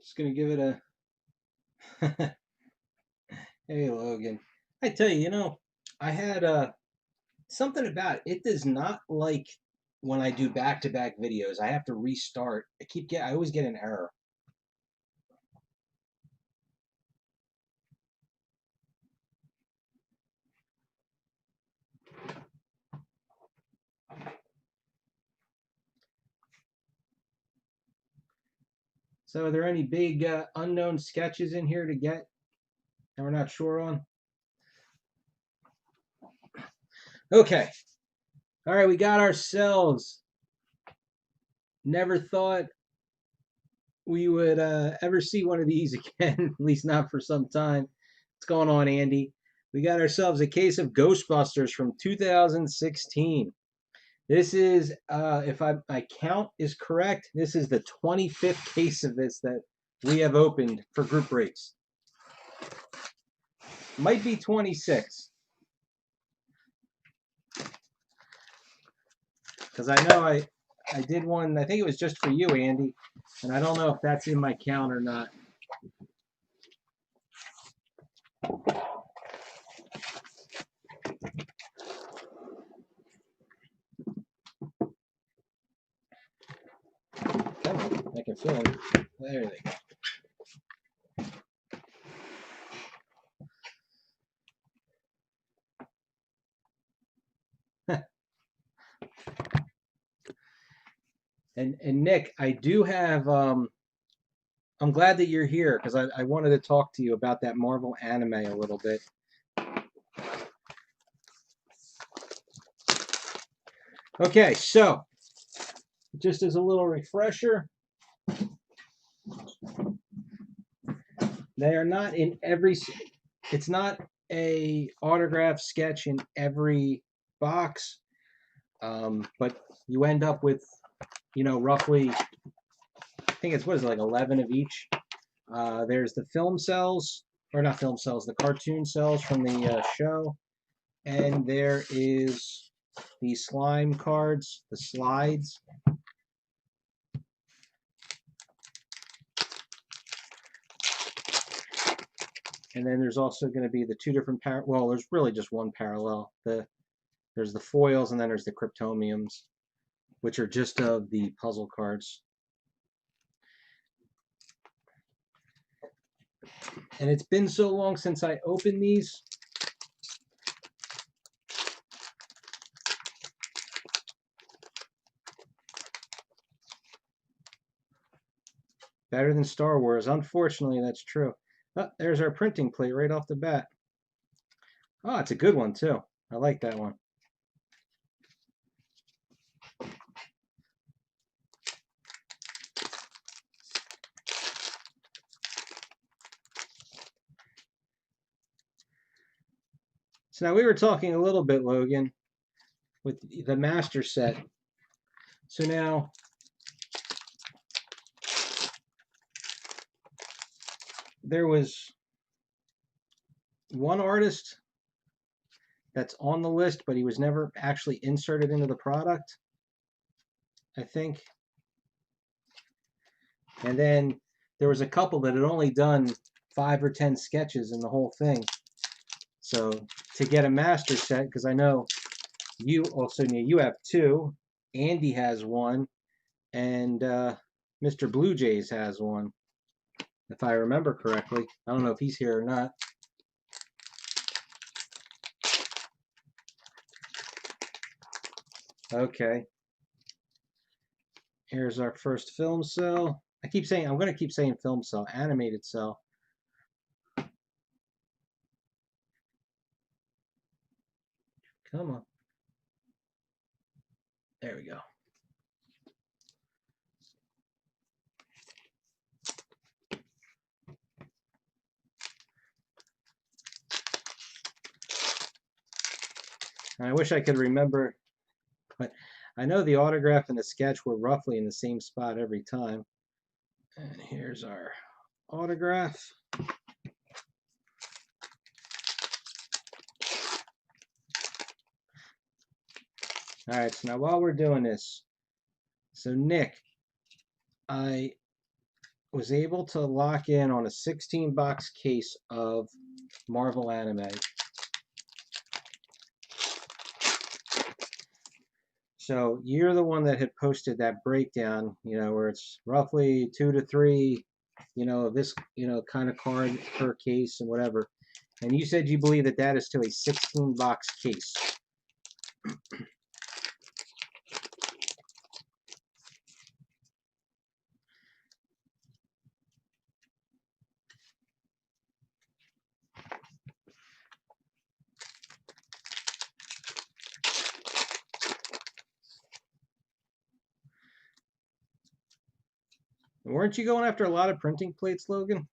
Just gonna give it a hey Logan. I tell you, I had something about it does not like when I do back-to-back videos. I have to restart. I always get an error. So are there any big unknown sketches in here to get that we're not sure on? Okay. All right, we got ourselves. Never thought we would ever see one of these again, at least not for some time. What's going on, Andy? We got ourselves a case of Ghostbusters from 2016. This is, if my count is correct, this is the 25th case of this that we have opened for group breaks. Might be 26. Because I know I did one, I think it was just for you, Andy, and I don't know if that's in my count or not. Come on, I can feel it. There they go. And Nick, I do have I'm glad that you're here because I wanted to talk to you about that Marvel anime a little bit. Okay, so just as a little refresher, they are not in every, it's not a autograph sketch in every box, but you end up with, roughly, I think it's, what is it, like 11 of each. There's the film cells, or not film cells, the cartoon cells from the show. And there is the slime cards, the slides. And then there's also going to be the two different, well, there's really just one parallel. There's the foils, and then there's the cryptomiums, which are just of the puzzle cards. And it's been so long since I opened these. Better than Star Wars. Unfortunately, that's true. Oh, there's our printing plate right off the bat. Oh, it's a good one, too. I like that one. So now we were talking a little bit, Logan, with the master set. So now there was one artist that's on the list, but he was never actually inserted into the product, I think. And then there was a couple that had only done 5 or 10 sketches in the whole thing. So to get a master set, because I know you also, you have 2, Andy has 1, and Mr. Blue Jays has 1, if I remember correctly. I don't know if he's here or not. Okay. Here's our first film cell. I'm going to keep saying film cell, animated cell. Come on. There we go. And I wish I could remember, but I know the autograph and the sketch were roughly in the same spot every time. And here's our autograph. All right, so now while we're doing this, so Nick, I was able to lock in on a 16 box case of Marvel anime. So you're the one that had posted that breakdown, where it's roughly 2 to 3, this, kind of card per case and whatever. And you said you believe that that is to a 16 box case. Weren't you going after a lot of printing plates, Logan?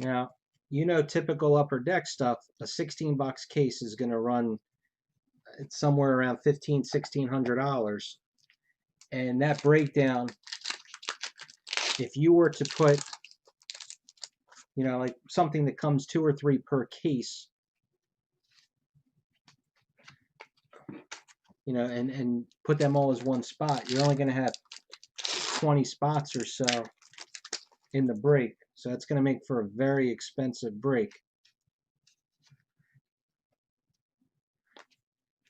Now, typical Upper Deck stuff, a 16 box case is going to run somewhere around $1,500–$1,600. And that breakdown, if you were to put, like something that comes 2 or 3 per case, and put them all as one spot, you're only going to have 20 spots or so in the break. So that's going to make for a very expensive break.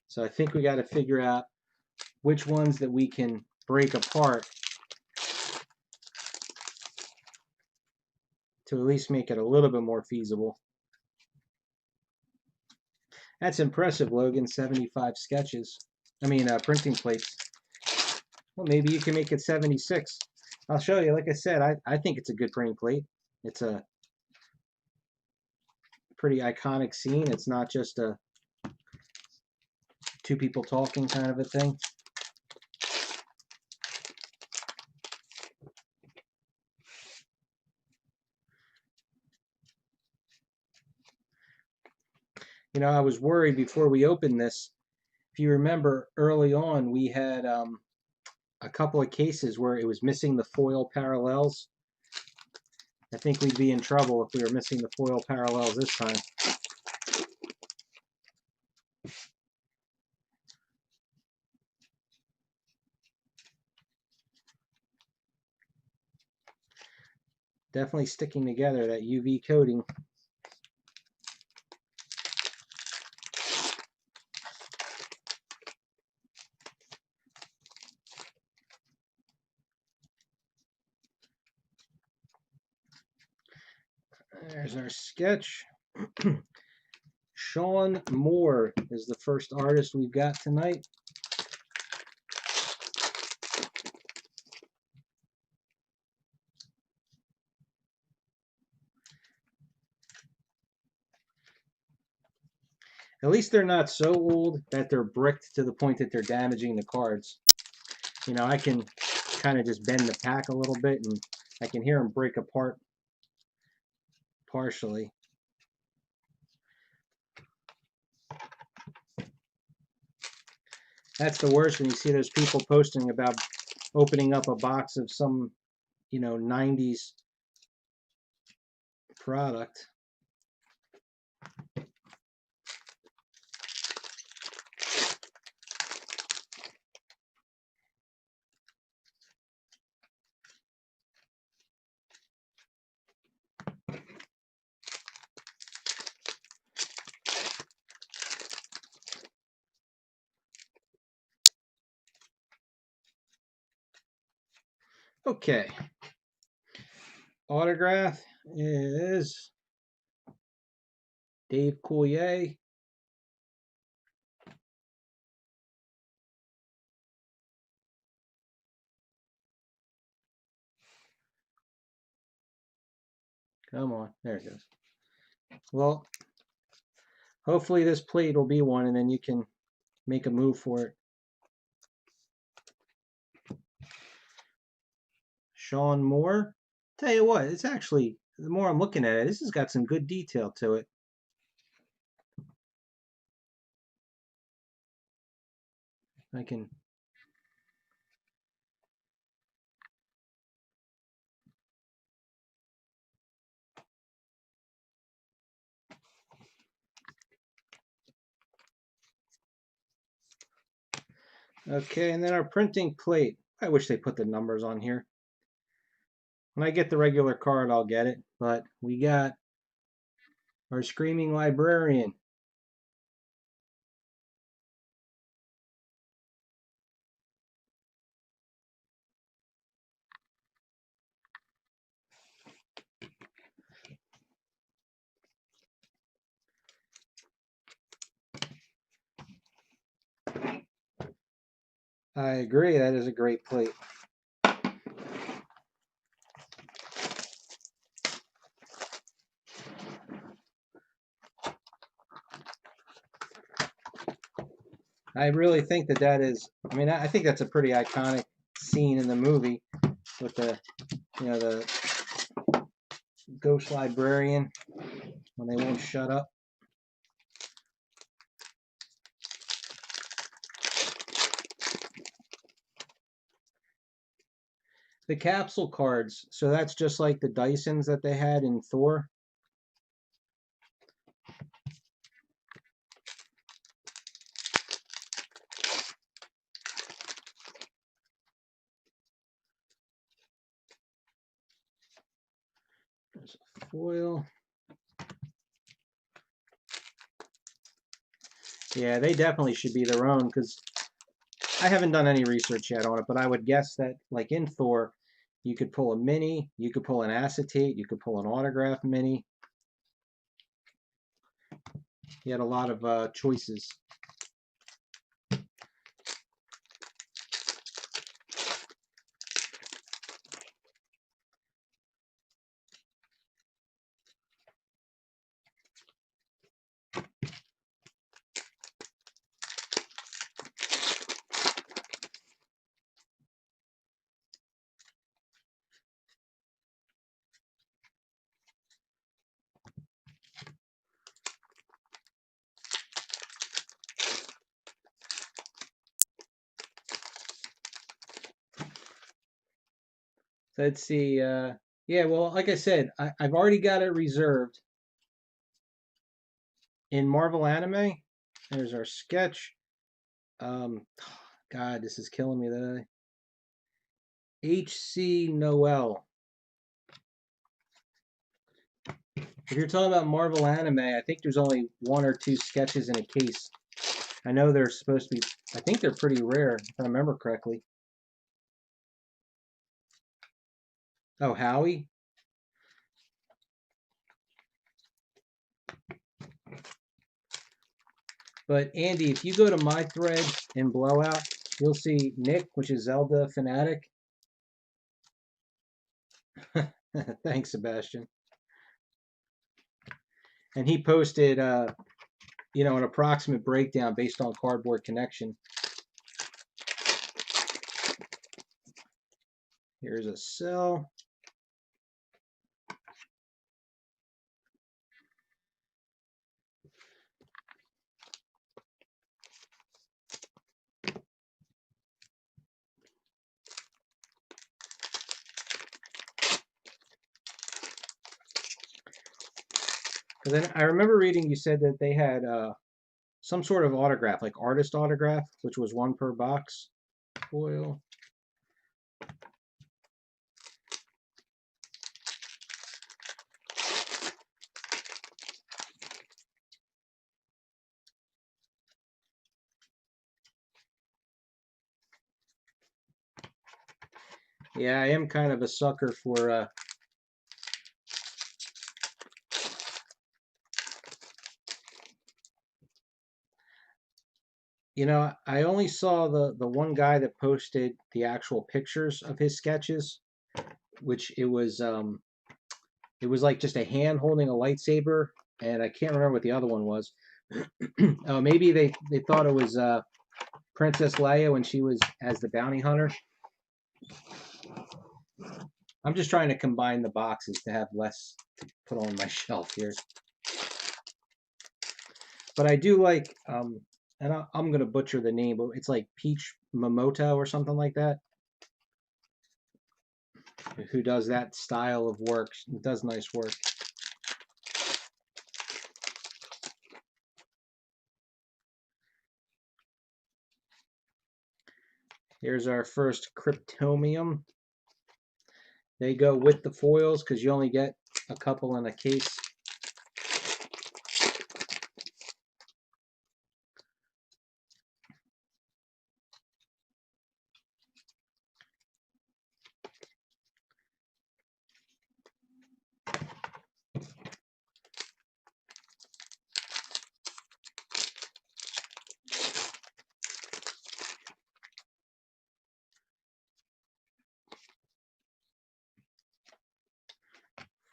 So I think we got to figure out which ones that we can break apart to at least make it a little bit more feasible. That's impressive, Logan. 75 sketches. Printing plates. Well, maybe you can make it 76. I'll show you. Like I said, I think it's a good printing plate. It's a pretty iconic scene. It's not just a 2 people talking kind of a thing. I was worried before we opened this. If you remember, early on, we had a couple of cases where it was missing the foil parallels. I think we'd be in trouble if we were missing the foil parallels this time. Definitely sticking together, that UV coating. There's our sketch. Sean Moore is the first artist we've got tonight. At least they're not so old that they're bricked to the point that they're damaging the cards. I can kind of just bend the pack a little bit and I can hear them break apart partially. That's the worst when you see those people posting about opening up a box of some, 90s product. Okay. Autograph is Dave Coulier. Come on. There it goes. Well, hopefully this plate will be one and then you can make a move for it. Sean Moore. Tell you what, it's actually, the more I'm looking at it, this has got some good detail to it. I can Okay, and then our printing plate. I wish they put the numbers on here. When I get the regular card, I'll get it. But we got our Screaming Librarian. I agree, that is a great plate. I really think that that is, I mean, I think that's a pretty iconic scene in the movie with the, the ghost librarian when they won't shut up. The capsule cards, so that's just like the Dysons that they had in Thor. There's a foil. Yeah, they definitely should be their own because I haven't done any research yet on it, but I would guess that, like in Thor, you could pull a mini, you could pull an acetate, you could pull an autograph mini. He had a lot of choices. So let's see. Yeah, well, like I said, I've already got it reserved in Marvel Anime. There's our sketch. God, this is killing me today. H.C. Noel. If you're talking about Marvel Anime, I think there's only one or two sketches in a case. I know they're supposed to be, I think they're pretty rare, if I remember correctly. Oh, Howie? But Andy, if you go to my thread in Blowout, you'll see Nick, which is Zelda Fanatic. Thanks, Sebastian. And he posted, an approximate breakdown based on Cardboard Connection. Here's a cell. And then I remember reading you said that they had some sort of autograph, like artist autograph, which was one per box. Foil. Yeah, I am kind of a sucker for I only saw the one guy that posted the actual pictures of his sketches, which it was like just a hand holding a lightsaber, and I can't remember what the other one was. Oh, maybe they thought it was Princess Leia when she was as the bounty hunter. I'm just trying to combine the boxes to have less to put on my shelf here. But I do like, and I'm going to butcher the name, but it's like Peach Momoto or something like that, who does that style of work. Does nice work. Here's our first Cryptomium. They go with the foils because you only get a couple in a case.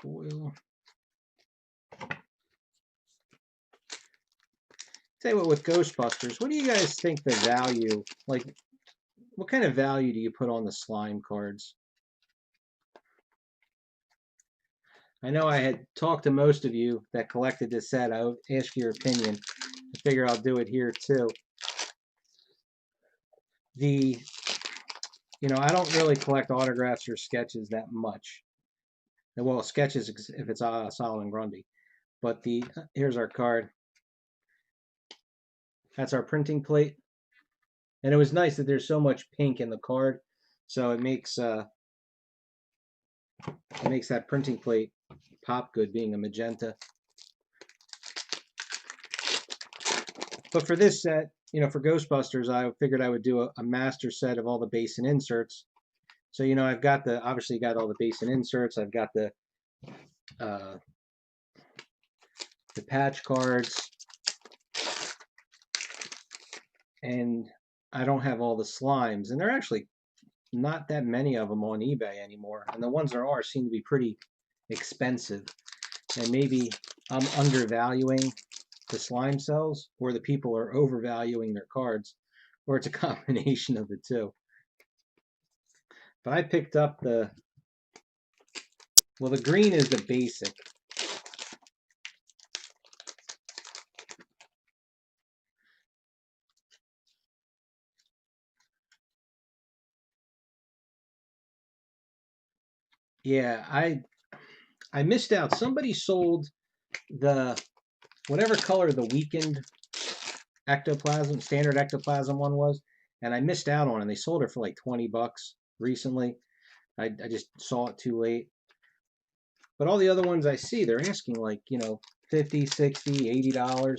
Foil. Tell you what, with Ghostbusters, what do you guys think the value, like, what kind of value do you put on the slime cards? I know I had talked to most of you that collected this set. I would ask your opinion. I figure I'll do it here too. You know, I don't really collect autographs or sketches that much. Well, sketches if it's Solomon Grundy. But here's our card. That's our printing plate. And it was nice that there's so much pink in the card, so it makes that printing plate pop good, being a magenta. But for this set, you know, for Ghostbusters, I figured I would do a master set of all the base and inserts. So, you know, I've got obviously got all the base and inserts. I've got the patch cards, and I don't have all the slimes, and they're actually not that many of them on eBay anymore, and the ones there are seem to be pretty expensive, and maybe I'm undervaluing the slime cells, or the people are overvaluing their cards, or it's a combination of the two. But I picked up the green is the basic. Yeah, I missed out. Somebody sold the whatever color the weakened ectoplasm, standard ectoplasm one was, and I missed out on it. They sold it for like 20 bucks recently. I just saw it too late. But all the other ones I see, they're asking like, you know, 50, 60, $80.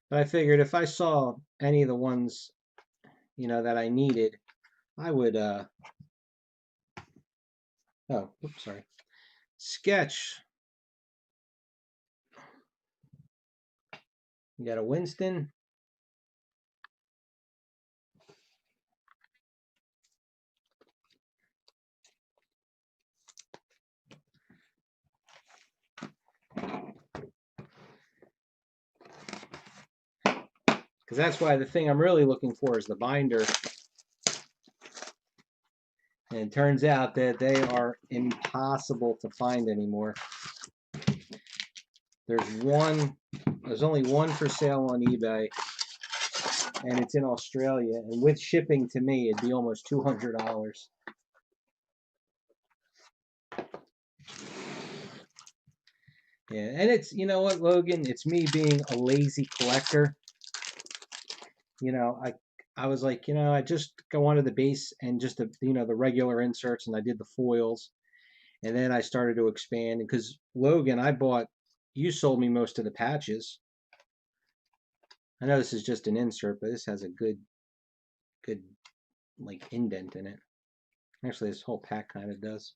But I figured if I saw any of the ones, you know, that I needed, I would oh, oops, sorry. Sketch. You got a Winston. Because that's why the thing I'm really looking for is the binder. And it turns out that they are impossible to find anymore. There's only one for sale on eBay, and it's in Australia. And with shipping to me, it'd be almost $200. Yeah, and it's, you know what, Logan, it's me being a lazy collector. You know, I was like, you know, I just wanted the base and just the, you know, the regular inserts, and I did the foils. And then I started to expand because Logan, you sold me most of the patches. I know this is just an insert, but this has a good like indent in it. Actually, this whole pack kind of does.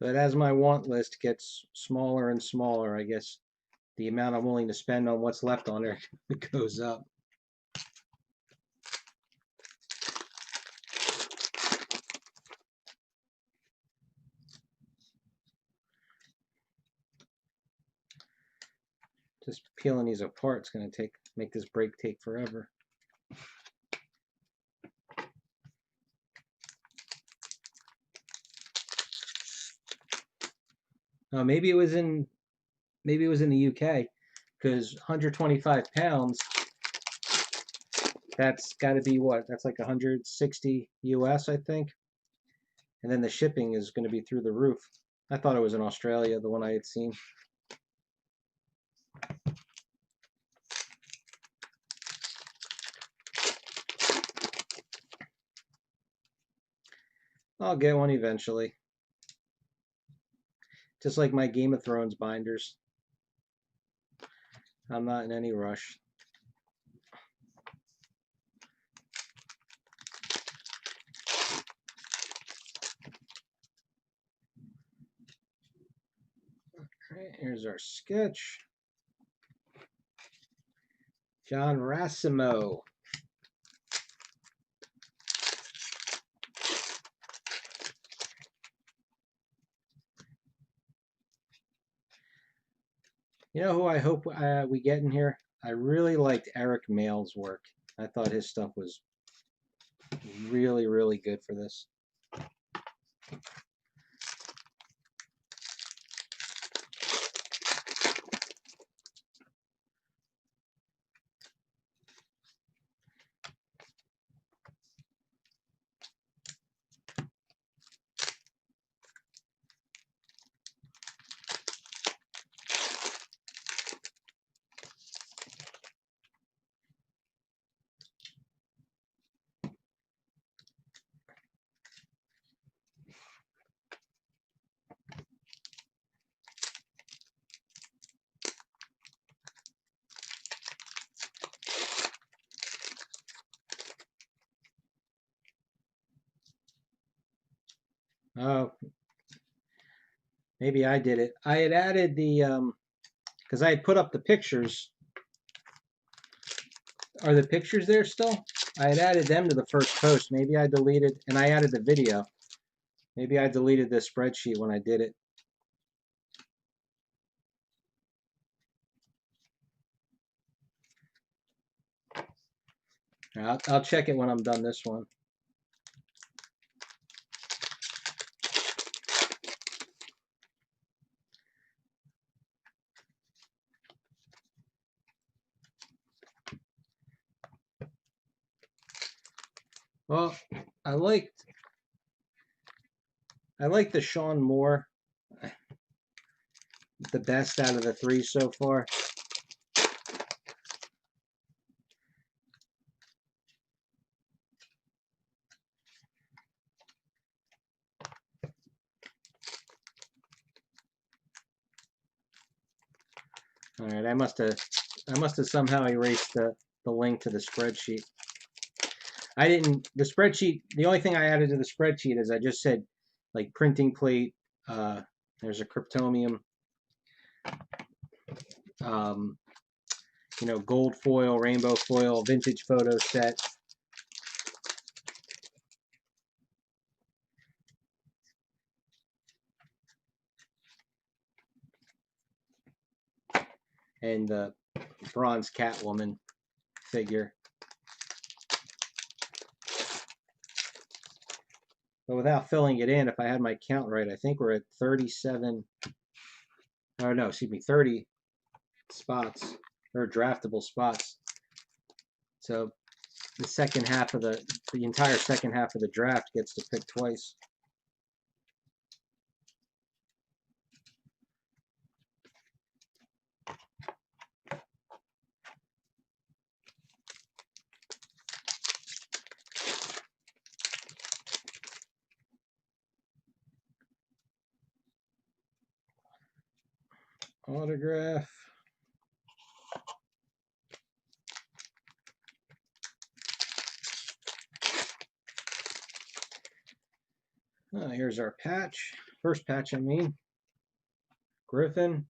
But as my want list gets smaller and smaller, I guess the amount I'm willing to spend on what's left on there goes up. Just peeling these apart is going to make this break take forever. Maybe it was in the UK, because 125 pounds that's got to be what? That's like 160 US, I think. And then the shipping is going to be through the roof. I thought it was in Australia, the one I had seen. I'll get one eventually. Just like my Game of Thrones binders. I'm not in any rush. Alright, here's our sketch. John Rassimo. You know who I hope we get in here? I really liked Eric Mayle's work. I thought his stuff was really, really good for this. Oh, maybe I did it. I had added the because I had put up the pictures. Are the pictures there still? I had added them to the first post. Maybe I deleted, and I added the video. Maybe I deleted the spreadsheet when I did it. I'll check it when I'm done this one. Well, I liked the Sean Moore the best out of the three so far. All right, I must have somehow erased the link to the spreadsheet. I didn't. The spreadsheet. The only thing I added to the spreadsheet is I just said like printing plate. There's a cryptomium. You know, gold foil, rainbow foil, vintage photo set. And the bronze Catwoman figure. But without filling it in, if I had my count right, I think we're at 37. Oh no, excuse me, 30 spots or draftable spots. So the second half of the entire second half of the draft gets to pick twice. Autograph. Here's our patch. First patch, I mean. Griffin.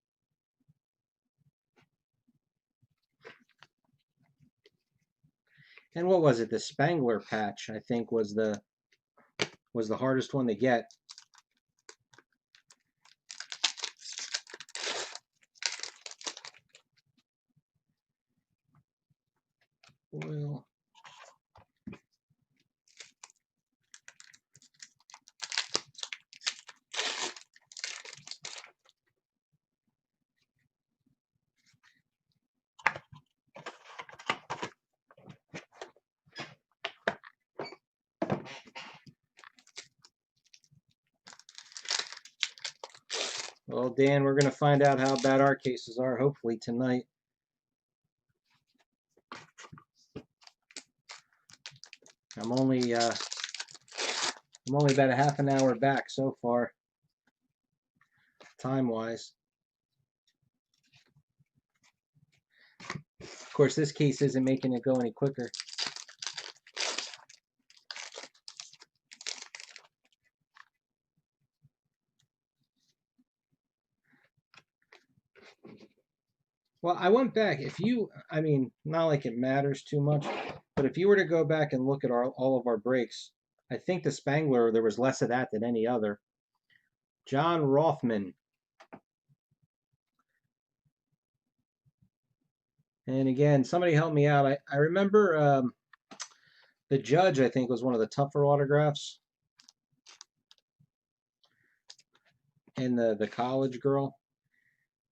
And what was it? The Spangler patch, I think, was the hardest one to get. Well, Well, Dan, we're going to find out how bad our cases are, hopefully tonight. I'm only about a half an hour back so far, time-wise. Of course, this case isn't making it go any quicker. Well, I went back. I mean, not like it matters too much, but if you were to go back and look at all of our breaks, I think the Spangler, there was less of that than any other. John Rothman. And again, somebody help me out. I remember the judge, I think, was one of the tougher autographs. And the college girl.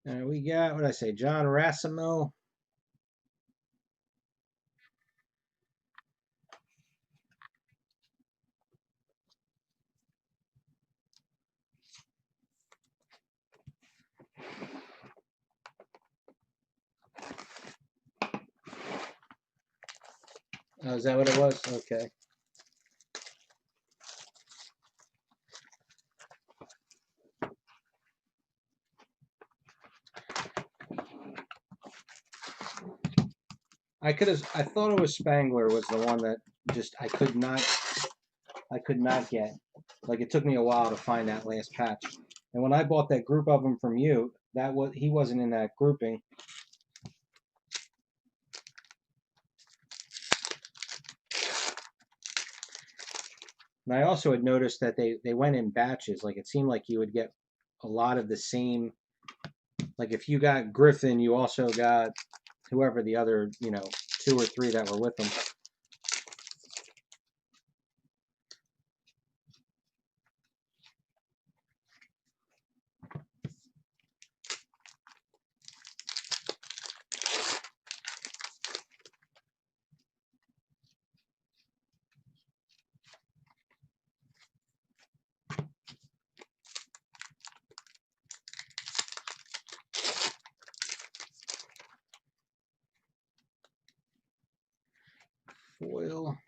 And we got, what did I say, John Rassimo. Oh, is that what it was? Okay. I thought it was Spangler was the one that just I could not get. Like it took me a while to find that last patch. And when I bought that group of them from you, he wasn't in that grouping. And I also had noticed that they went in batches. Like it seemed like you would get a lot of the same. Like if you got Griffin, you also got whoever the other, 2 or 3 that were with them. Foil.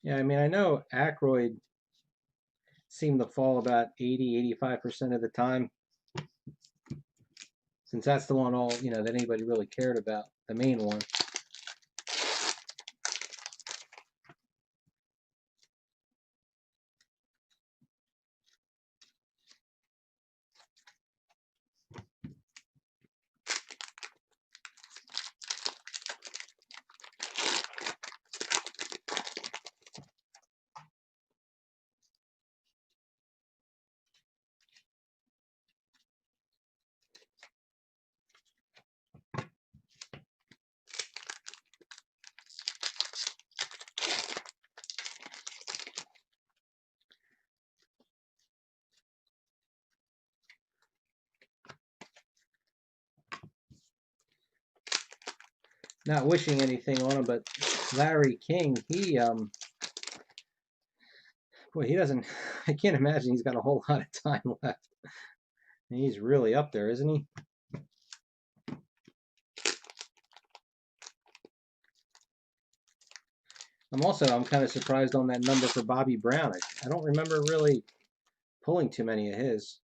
Yeah, I mean, I know Aykroyd seemed to fall about 80, 85% of the time, since that's the one that anybody really cared about, the main one. Not wishing anything on him, but Larry King, he doesn't. I can't imagine he's got a whole lot of time left. He's really up there, isn't he? I'm kind of surprised on that number for Bobby Brown. I don't remember really pulling too many of his.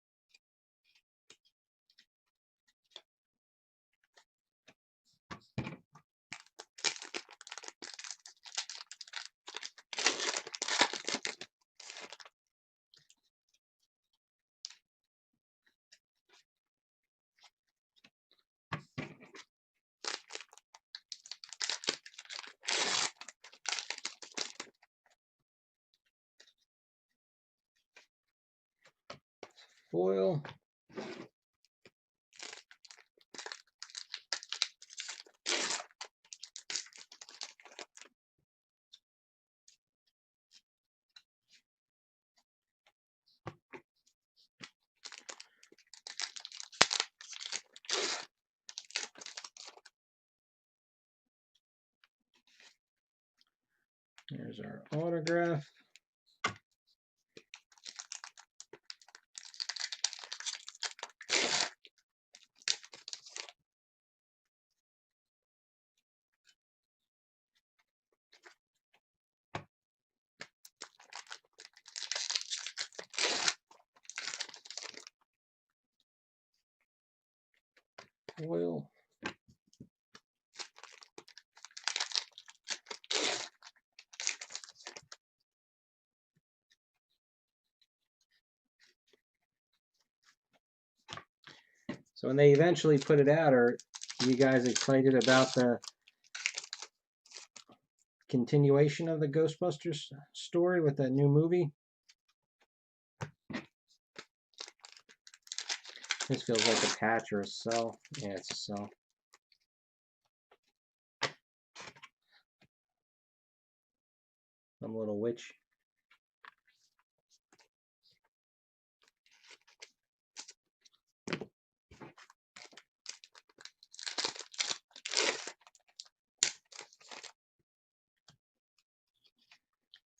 Foil. There's our autograph. Foil. So when they eventually put it out, are you guys excited about the continuation of the Ghostbusters story with that new movie? This feels like a patch or a cell. Yeah, it's a cell. Some little witch.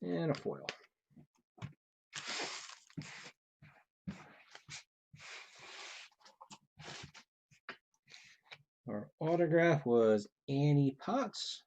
And a foil. Our autograph was Annie Potts.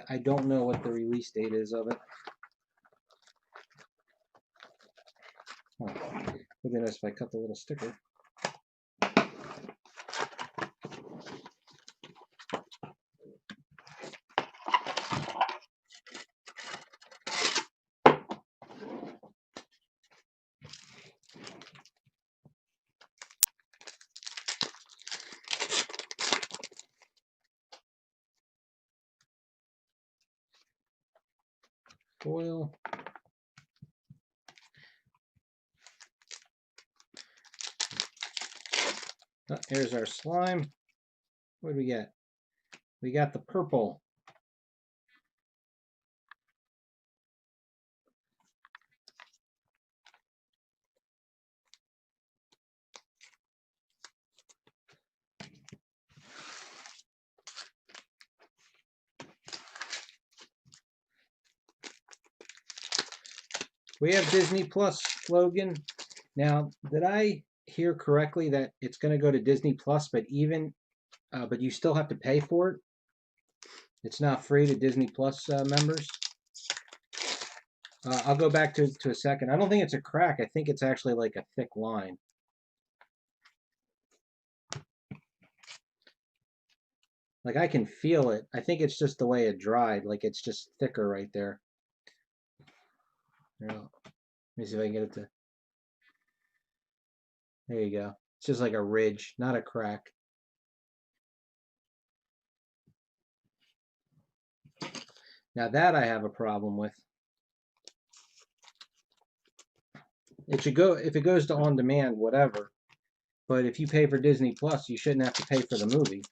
I don't know what the release date is of it. Oh, would be nice if I cut the little sticker. Foil. Oh, here's our slime. What do we get? We got the purple. We have Disney Plus, Logan. Now, did I hear correctly that it's going to go to Disney Plus, but but you still have to pay for it? It's not free to Disney Plus members. I'll go back to a second. I don't think it's a crack. I think it's actually like a thick line. Like I can feel it. I think it's just the way it dried. Like it's just thicker right there. Let me see if I can get it to. There you go. It's just like a ridge, not a crack. Now that I have a problem with. It should go, if it goes to on demand, whatever. But if you pay for Disney Plus, you shouldn't have to pay for the movie.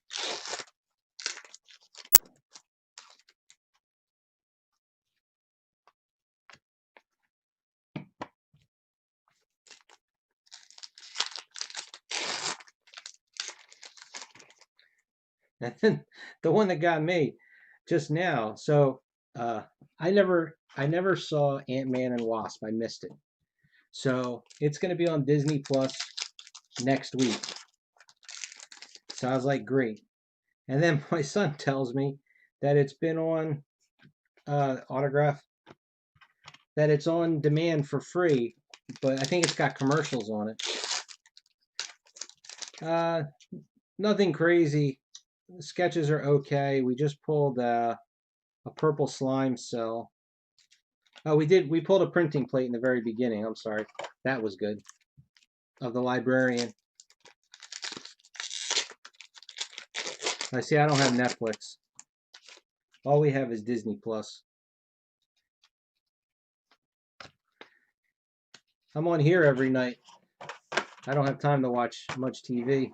And then the one that got me just now. So I never saw Ant-Man and Wasp. I missed it. So it's going to be on Disney Plus next week. So I was like, great. And then my son tells me that it's been on autograph, that it's on demand for free, but I think it's got commercials on it. Nothing crazy. The sketches are okay. We just pulled a purple slime cell. Oh, we pulled a printing plate in the very beginning. I'm sorry. That was good. Of the librarian. I see I don't have Netflix. All we have is Disney Plus. I'm on here every night. I don't have time to watch much TV.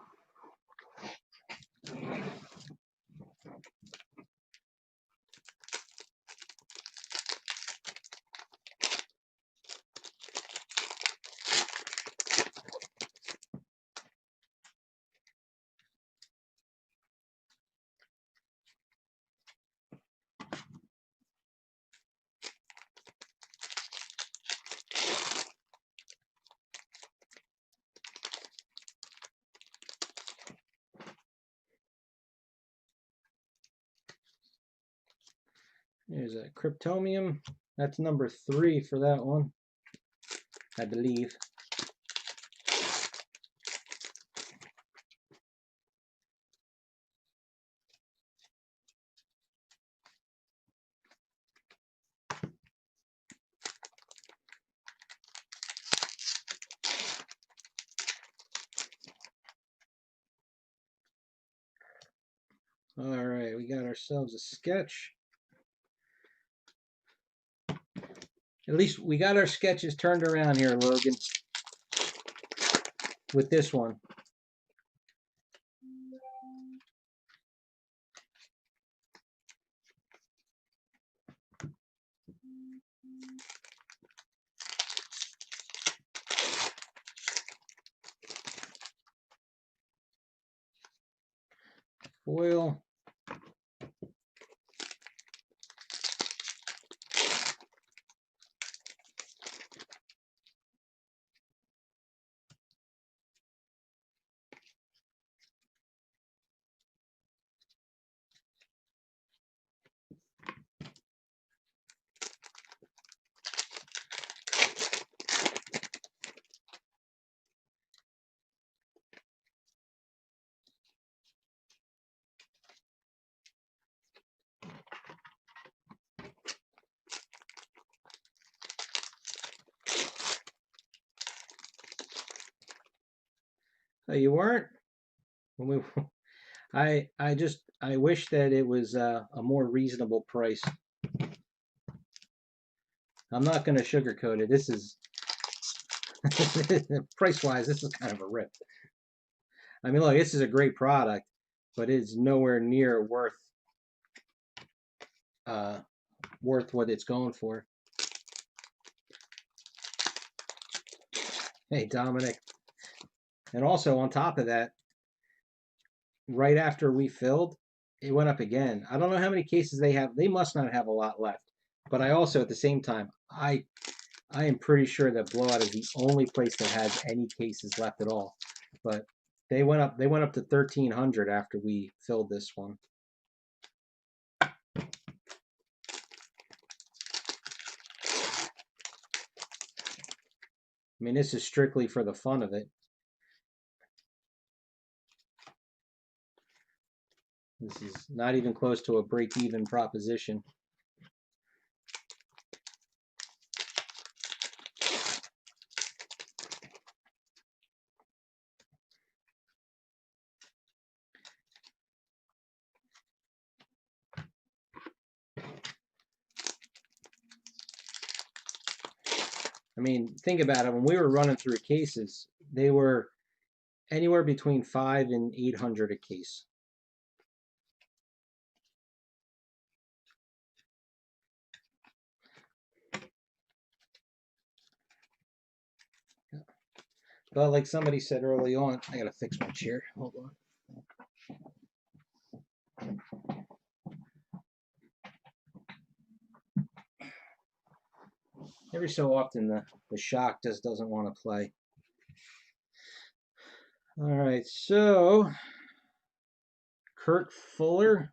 There's a Cryptomium. That's number 3 for that one, I believe. All right, we got ourselves a sketch. At least we got our sketches turned around here, Logan, with this one. Foil. Oh, you weren't? When we, I wish that it was a more reasonable price. I'm not going to sugarcoat it. This is price wise, this is kind of a rip. I mean, look, this is a great product, but it's nowhere near worth what it's going for. Hey, Dominic. And also on top of that, right after we filled, it went up again. I don't know how many cases they have. They must not have a lot left. But I also, at the same time, I am pretty sure that Blowout is the only place that has any cases left at all. But they went up to 1,300 after we filled this one. I mean, this is strictly for the fun of it. This is not even close to a break-even proposition. I mean, think about it. When we were running through cases, they were anywhere between 500 and 800 a case. But like somebody said early on, I gotta fix my chair. Hold on. Every so often the shock just doesn't want to play. All right, so Kurt Fuller.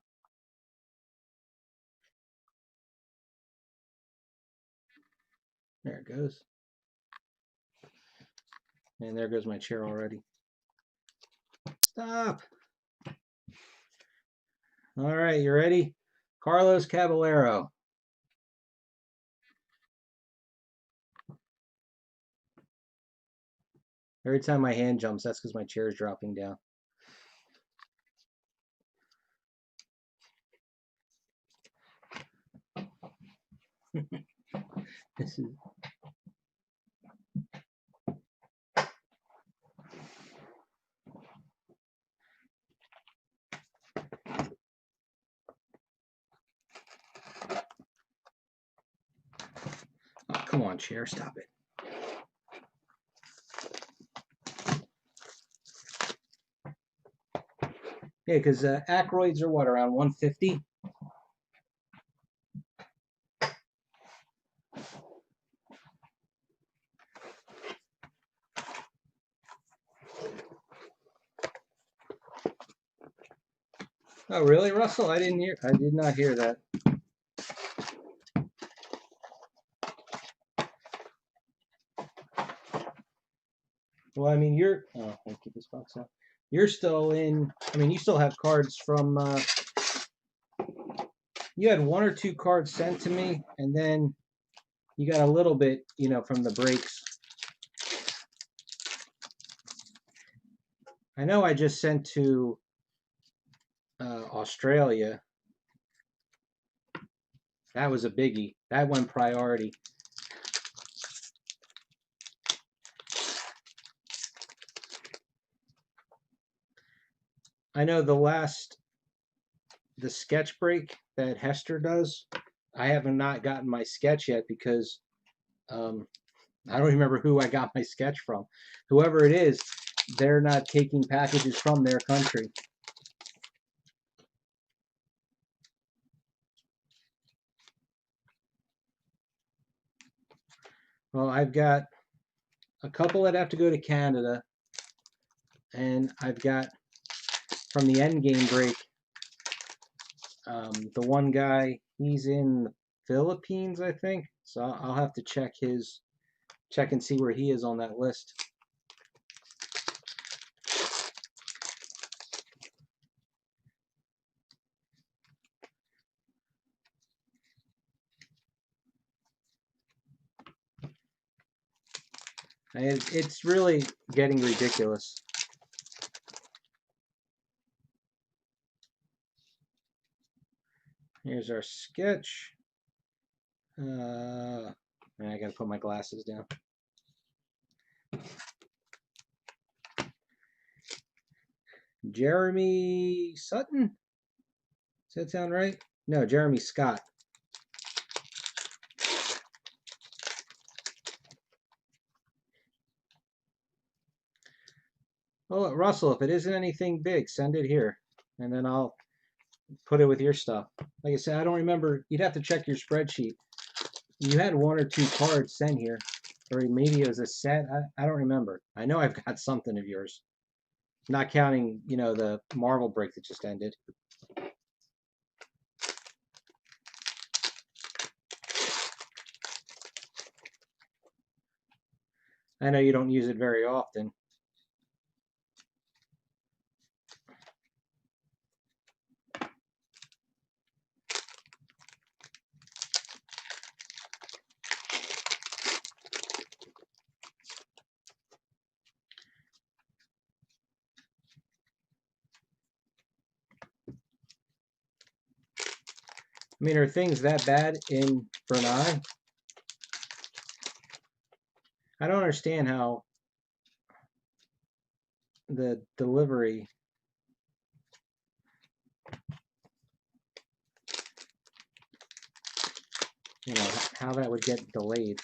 There it goes. And there goes my chair already. Stop. All right, you ready? Carlos Caballero. Every time my hand jumps, that's because my chair is dropping down. This is. Oh, come on, chair, stop it. Yeah, because Ackroyds are what, around 150? Oh, really, Russell? I did not hear that. Well, I mean, oh, I keep this box out. You're still in, I mean, you still have cards from, you had one or two cards sent to me, and then you got a little bit, from the breaks. I know I just sent to Australia. That was a biggie. That went priority. I know the sketch break that Hester does, I have not gotten my sketch yet because I don't remember who I got my sketch from. Whoever it is, they're not taking packages from their country. Well, I've got a couple that have to go to Canada, and I've got from the Endgame break, the one guy, he's in the Philippines, I think. So I'll have to check and see where he is on that list. It's really getting ridiculous. Here's our sketch. I gotta put my glasses down. Jeremy Sutton? Does that sound right? No, Jeremy Scott. Oh, Russell, if it isn't anything big, send it here, and then I'll put it with your stuff. Like I said, I don't remember. You'd have to check your spreadsheet. You had one or two cards sent here, or maybe it was a set. I don't remember. I know I've got something of yours, not counting, the Marvel break that just ended. I know you don't use it very often. I mean, are things that bad in Brunei? I don't understand how the delivery, how that would get delayed.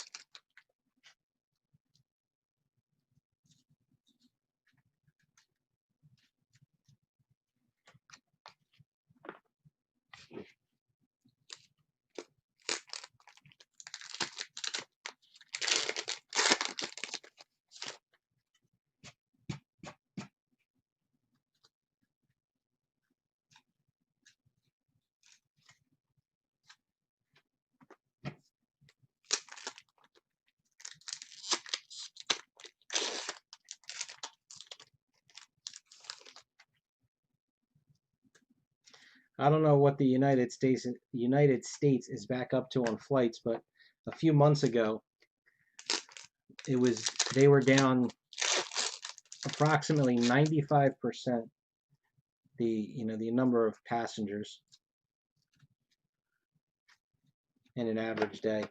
I don't know what the United States is back up to on flights, but a few months ago, it was they were down approximately 95% the number of passengers in an average day.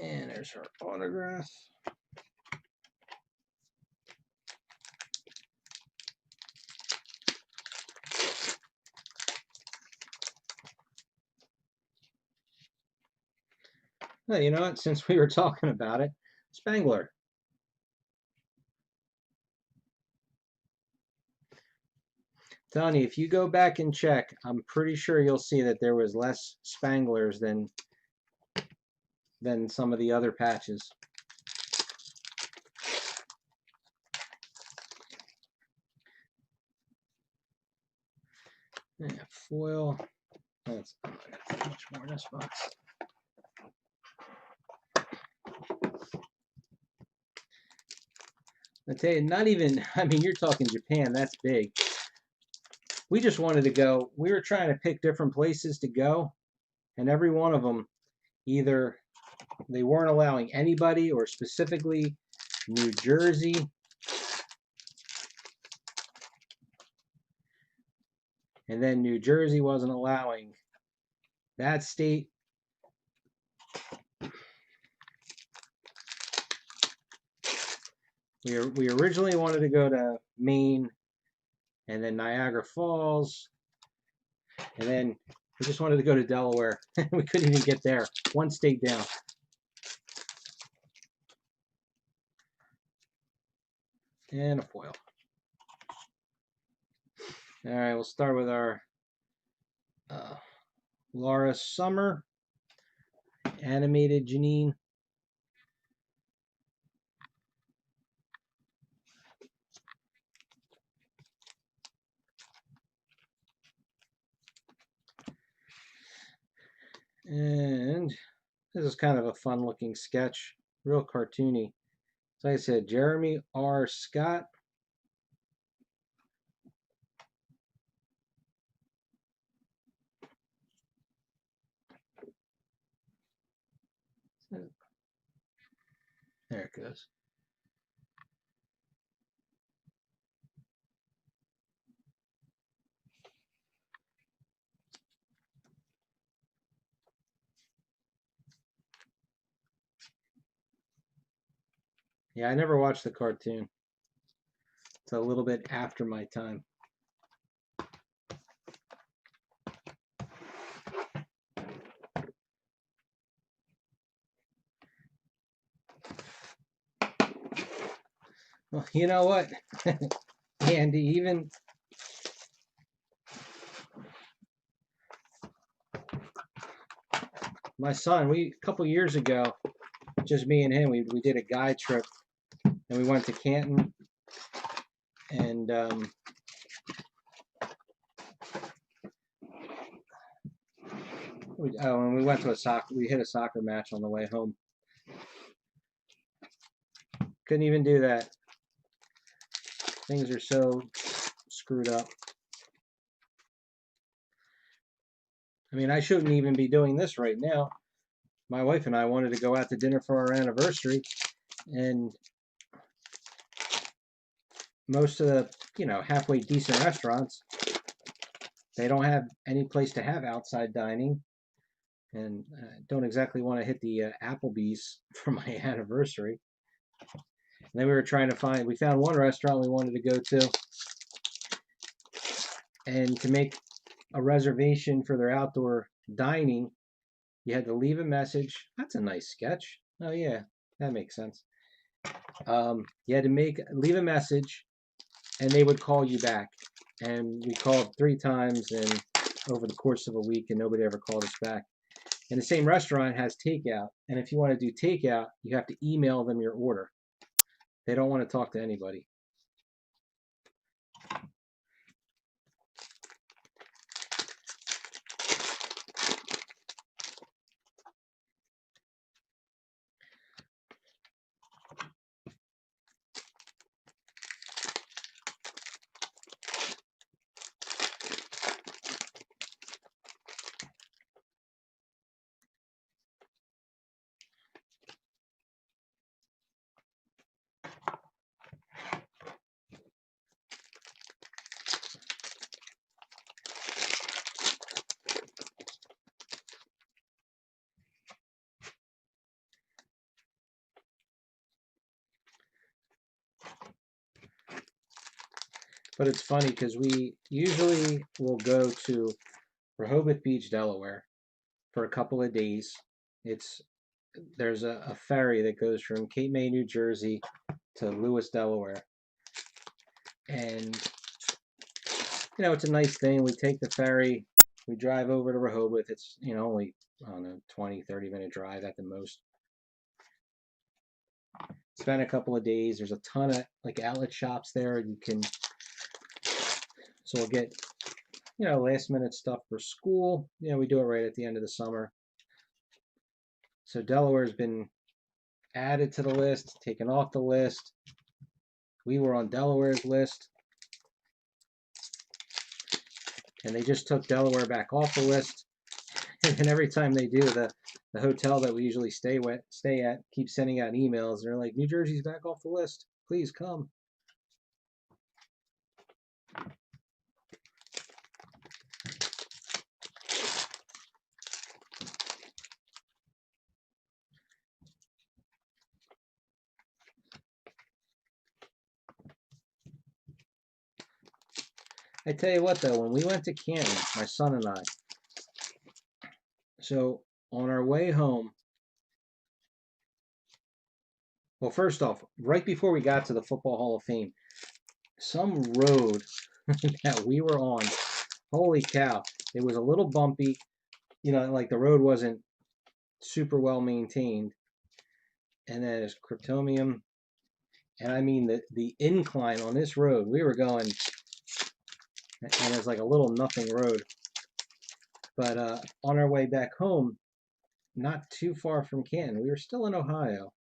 And there's her autograph. Well, you know what? Since we were talking about it, Spangler. Telling you, if you go back and check, I'm pretty sure you'll see that there was less Spanglers than some of the other patches. Yeah, foil. That's I'm not gonna put much more in this box. I tell you, not even. I mean, you're talking Japan. That's big. We just wanted to go. We were trying to pick different places to go, and every one of them, either they weren't allowing anybody, or specifically New Jersey. And then New Jersey wasn't allowing that state. We originally wanted to go to Maine and then Niagara Falls. And then we just wanted to go to Delaware. We couldn't even get there. One state down. And a foil. All right, we'll start with our Laura Summer, animated Janine. And this is kind of a fun looking sketch, real cartoony. So like I said, Jeremy R. Scott. There it goes. Yeah, I never watched the cartoon. It's a little bit after my time. Well, you know what, Andy, even my son, a couple years ago, just me and him, we did a guide trip, and we went to Canton, and and we went to we hit a soccer match on the way home. Couldn't even do that. Things are so screwed up. I mean, I shouldn't even be doing this right now. My wife and I wanted to go out to dinner for our anniversary, and most of the, halfway decent restaurants, they don't have any place to have outside dining, and don't exactly want to hit the Applebee's for my anniversary. And then we were trying to we found one restaurant we wanted to go to, And to make a reservation for their outdoor dining, you had to leave a message. That's a nice sketch. Oh yeah, that makes sense. You had to leave a message, and they would call you back. And we called 3 times, and over the course of a week, and nobody ever called us back. And the same restaurant has takeout, and if you want to do takeout, you have to email them your order. They don't want to talk to anybody. But it's funny because we usually will go to Rehoboth Beach, Delaware for a couple of days. There's a ferry that goes from Cape May, New Jersey to Lewis, Delaware. And it's a nice thing. We take the ferry, we drive over to Rehoboth. It's only, I don't know, 20-30 minute drive at the most. Spend a couple of days. There's a ton of like outlet shops there. So we'll get last minute stuff for school. We do it right at the end of the summer. So Delaware's been added to the list, taken off the list. We were on Delaware's list, and they just took Delaware back off the list. And every time they do, the hotel that we usually stay at keeps sending out emails. They're like, New Jersey's back off the list. Please come. I tell you what, though, when we went to Canton, my son and I, so on our way home, well, first off, right before we got to the Football Hall of Fame, some road that we were on, holy cow, it was a little bumpy. Like the road wasn't super well maintained. And then there's Cryptomium. And I mean, the incline on this road, we were going, and it's like a little nothing road. But on our way back home, not too far from Canton, we were still in Ohio.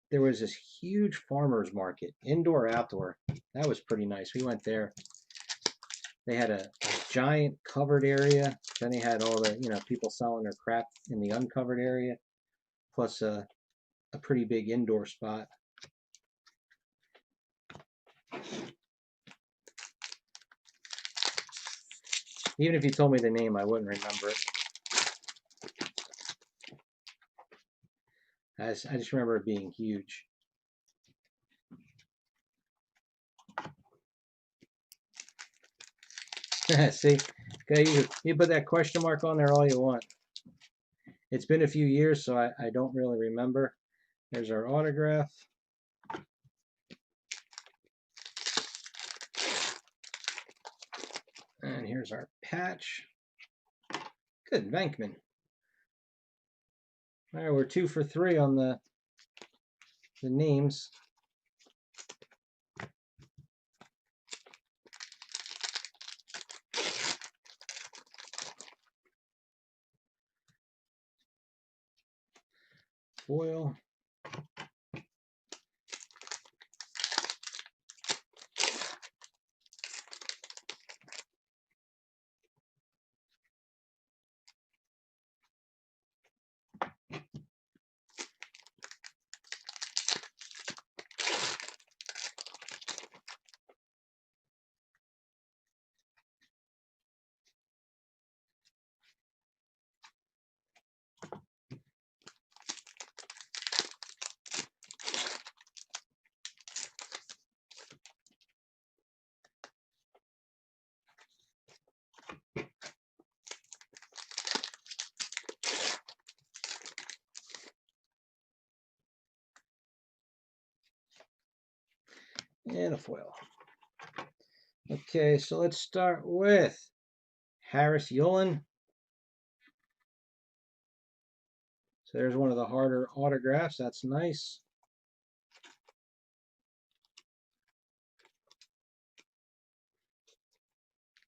There was this huge farmer's market, indoor, outdoor. That was pretty nice. We went there. They had a giant covered area. Then they had all the, people selling their crap in the uncovered area, plus a pretty big indoor spot. Even if you told me the name, I wouldn't remember it. I just remember it being huge. See, okay, you put that question mark on there all you want. It's been a few years, so I don't really remember. There's our autograph. And here's our patch. Good, Venkman. All right, we're 2 for 3 on the names. Foil. and a foil. Okay, so let's start with Harris Yulin. So there's one of the harder autographs. That's nice.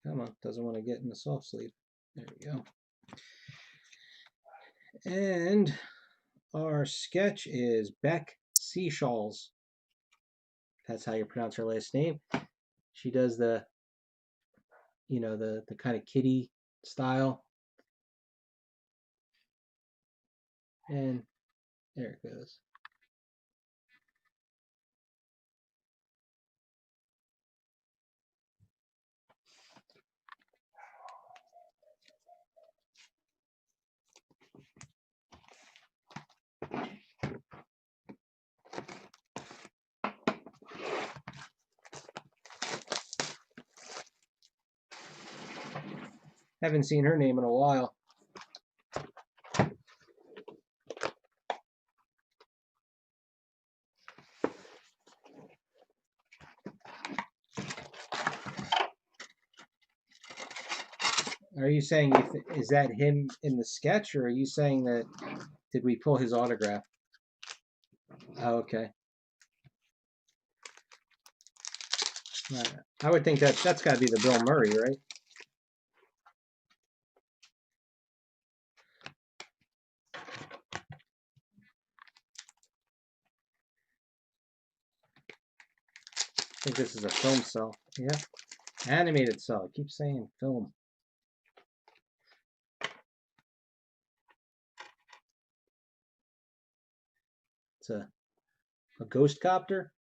Come on, doesn't want to get in the soft sleeve. There we go. And our sketch is Beck Seashalls. That's how you pronounce her last name. She does the, you know, the kind of kitty style. And there it goes. Haven't seen her name in a while. Are you saying, is that him in the sketch, or are you saying that, did we pull his autograph? Oh, okay. I would think that's got to be the Bill Murray, right? I think this is a film cell. Yeah. Animated cell. I keep saying film. It's a ghost copter.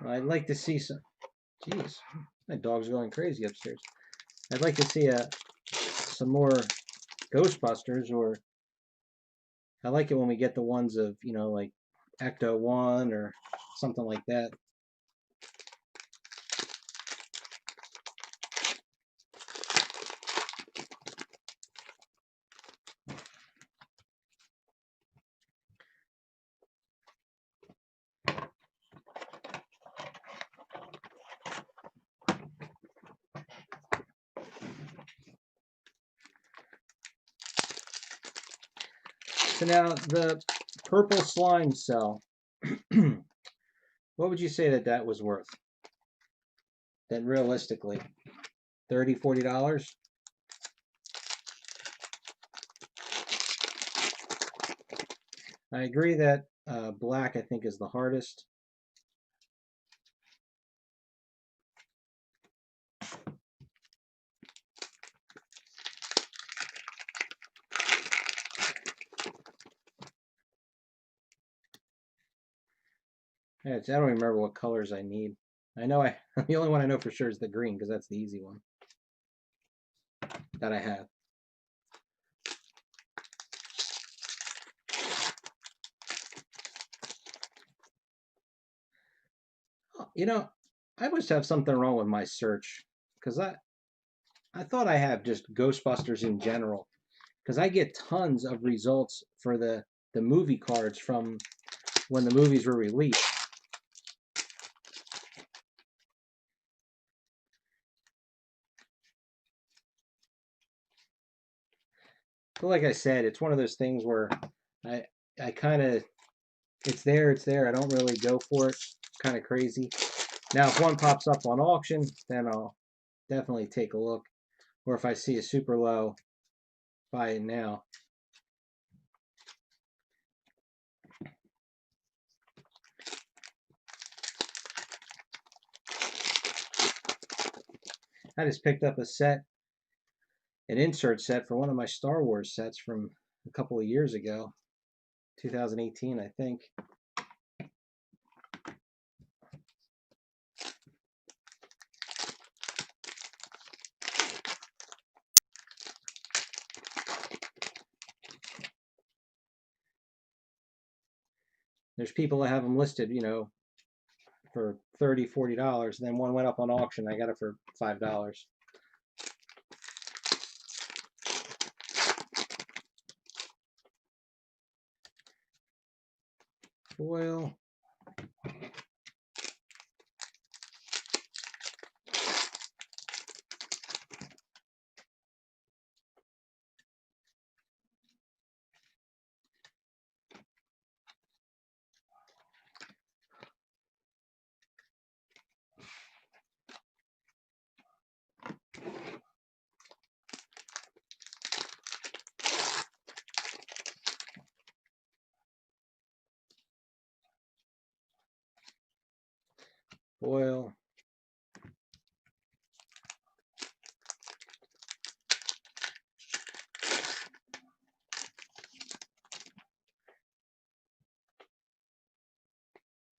I'd like to see some. Jeez, my dog's going crazy upstairs. I'd like to see some more Ghostbusters, or I like it when we get the ones of, you know, like Ecto 1 or something like that. So now the purple slime cell, what would you say that was worth? Then realistically, $30, $40? I agree that black, I think, is the hardest. Yeah, I don't remember what colors I need. I know the only one I know for sure is the green, because that's the easy one that I have. You know, I must have something wrong with my search, because I thought I have just Ghostbusters in general, because I get tons of results for the movie cards from when the movies were released. But like I said, it's one of those things where I kind of, it's there. I don't really go for it. Kind of crazy. Now, if one pops up on auction, then I'll definitely take a look. Or if I see a super low, buy it now. I just picked up an insert set for one of my Star Wars sets from a couple of years ago, 2018, I think. There's people that have them listed, you know, for $30, $40. And then one went up on auction. I got it for $5. Foil. Foil.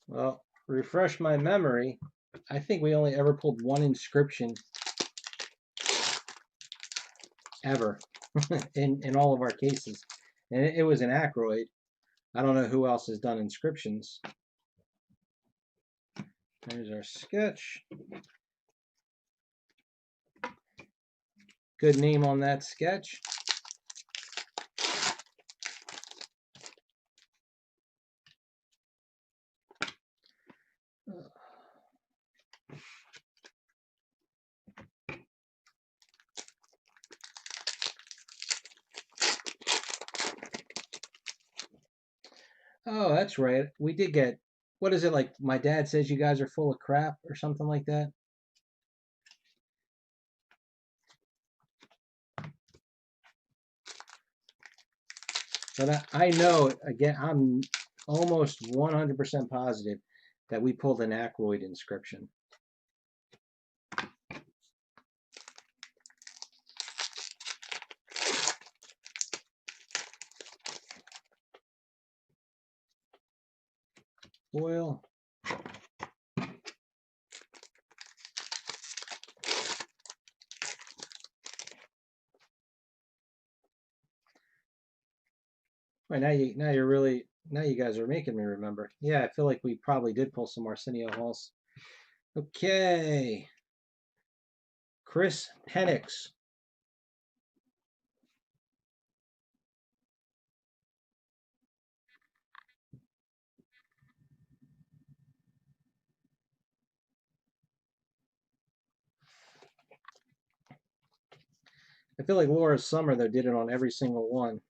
Well, refresh my memory. I think we only ever pulled one inscription ever in all of our cases. And it was an Acroid. I don't know who else has done inscriptions. There's our sketch. Good name on that sketch. Oh, that's right. We did get, what is it, like my dad says you guys are full of crap or something like that? But I know, again, I'm almost 100% positive that we pulled an Acroid inscription. Foil. Right, now you guys are making me remember. Yeah, I feel like we probably did pull some Arsenio Halls. Okay. Chris Penix. I feel like Laura Summer, though, did it on every single one.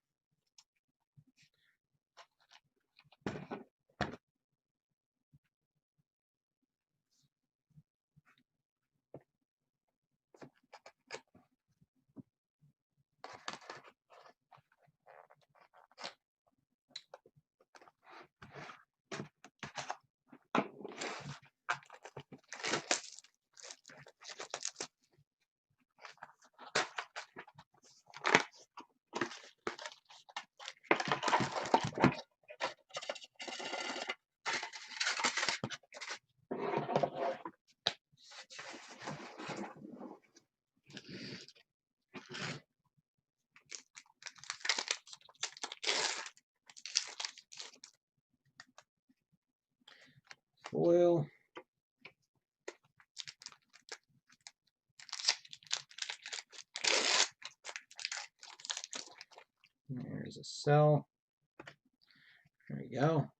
Foil. There's a cell. There we go.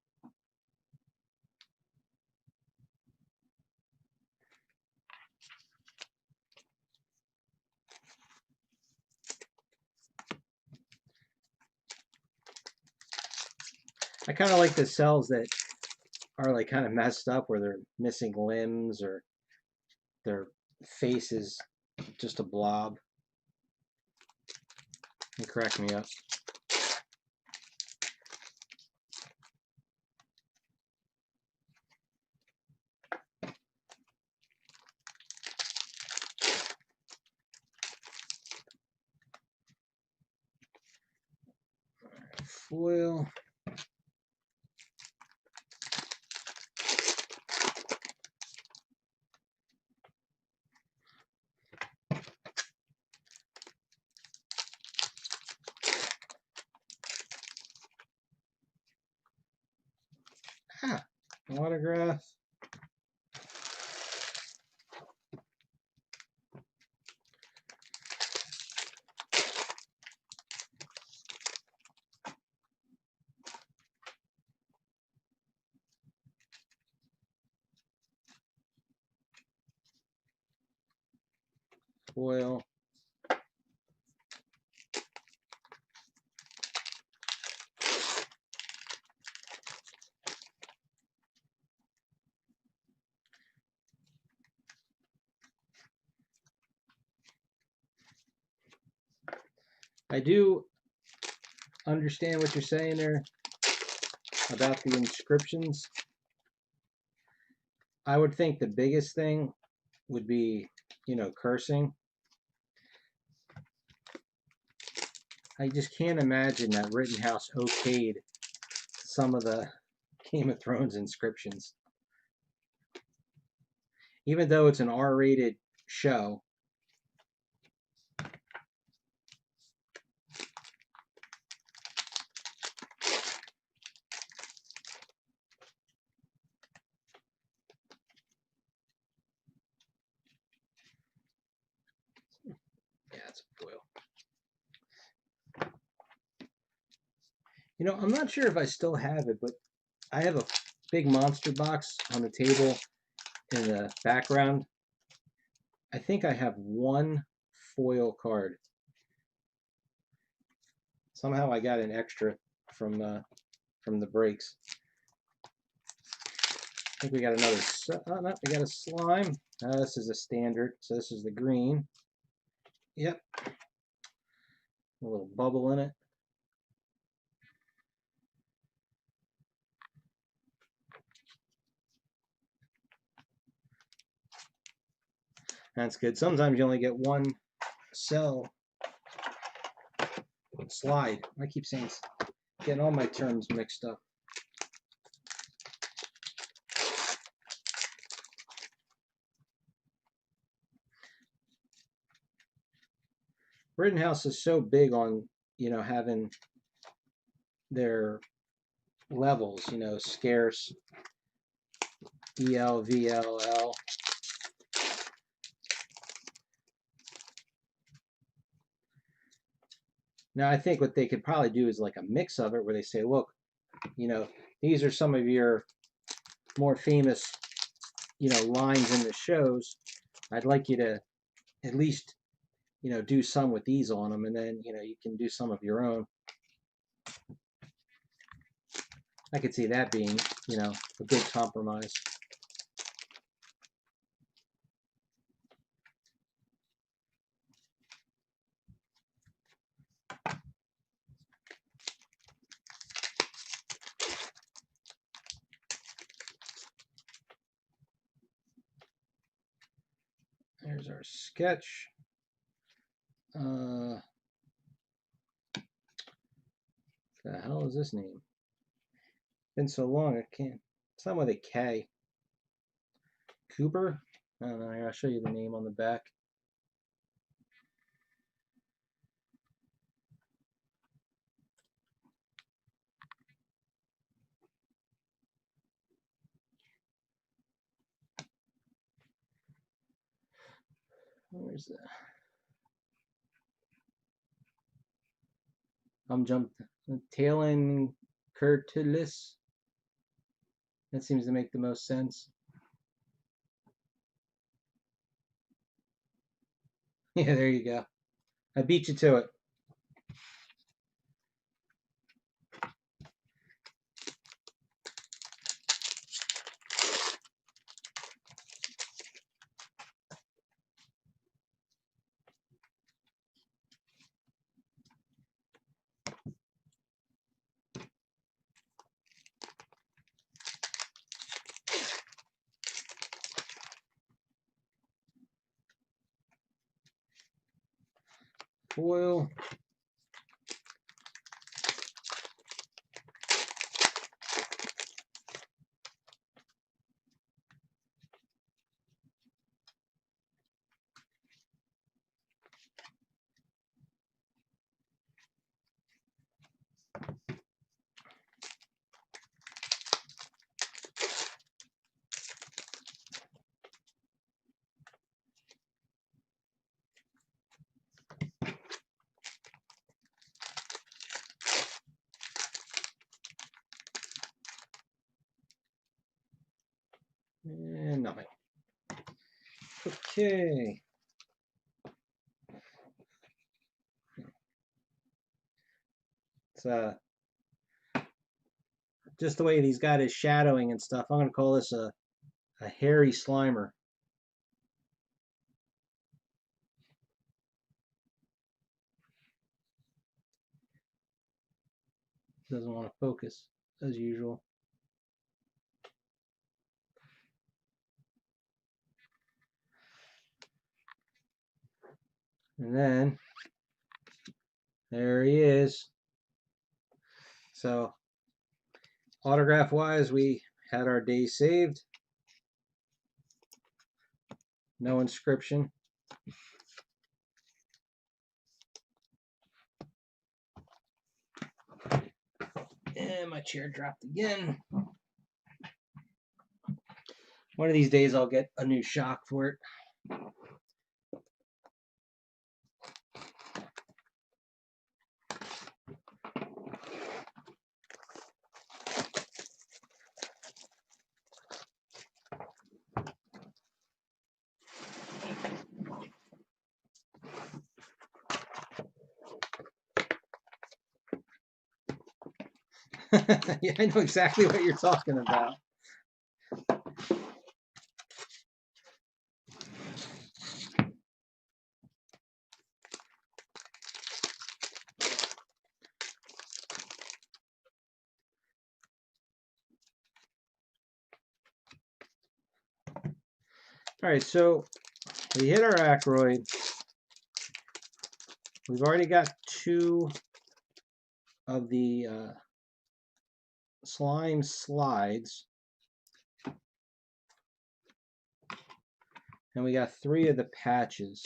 I kind of like the cells that are like kind of messed up where they're missing limbs or their face is just a blob. They crack me up. foil. Autograph. Foil. I do understand what you're saying there about the inscriptions. I would think the biggest thing would be, cursing. I just can't imagine that Rittenhouse okayed some of the Game of Thrones inscriptions. Even though it's an R-rated show, yeah, it's a foil. I'm not sure if I still have it, but I have a big monster box on the table in the background. I think I have one foil card. Somehow I got an extra from the breaks. I think we got another. No, we got a slime. This is a standard, so this is the green. Yep. A little bubble in it. That's good. Sometimes you only get one cell slide. I keep saying, getting all my terms mixed up. Rittenhouse is so big on, having their levels, scarce, EL, VL, L. Now, I think what they could probably do is like a mix of it where they say, look, these are some of your more famous, lines in the shows. I'd like you to at least, do some with these on them, and then, you can do some of your own. I could see that being, a good compromise. There's our sketch. The hell is this name? Been so long, I can't. It's not with a K. Cooper? I don't know. I'll show you the name on the back. Where's that? I'm jumped. Talon Curtilis. That seems to make the most sense. Yeah, there you go. I beat you to it. Foil. And nothing. Okay. It's just the way he's got his shadowing and stuff. I'm going to call this a hairy Slimer. Doesn't want to focus as usual. And then there he is. So autograph wise, we had our day saved. No inscription. And my chair dropped again. One of these days I'll get a new shock for it. Yeah, I know exactly what you're talking about. All right, so we hit our Ackroyd. We've already got 2 of the slime slides. And we got 3 of the patches.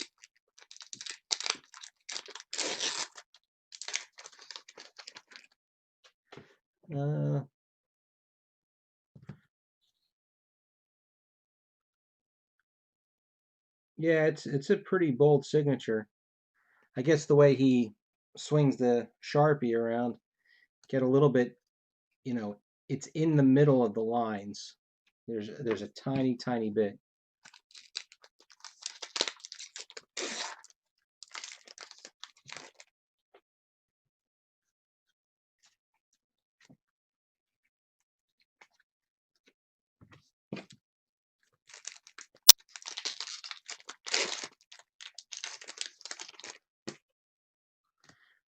Yeah, it's a pretty bold signature. I guess the way he swings the Sharpie around, get a little bit, you know, it's in the middle of the lines. There's a tiny bit.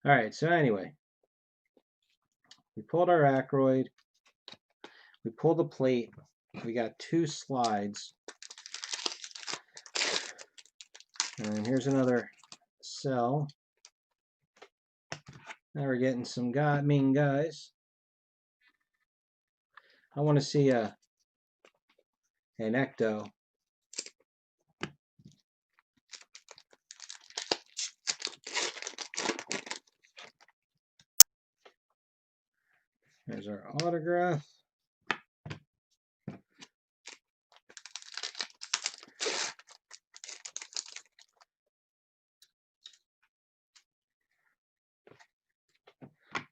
All right, so anyway, we pulled our Ackroyd, we pulled the plate, we got 2 slides, and here's another cell. Now we're getting some mean guys. I want to see an ecto. There's our autograph.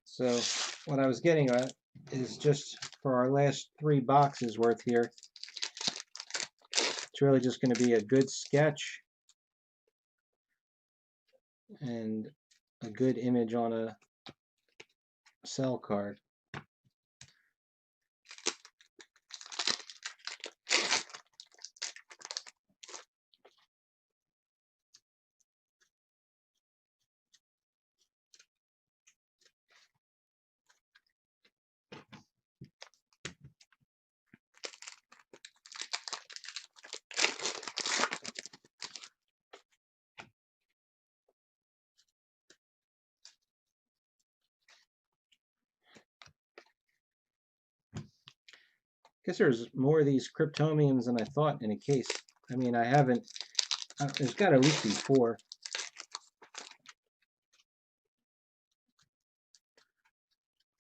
So what I was getting at is just for our last 3 boxes worth here, it's really just going to be a good sketch and a good image on a cell card. I guess there's more of these cryptomiums than I thought in a case. I mean, I haven't, there's got to at least be 4.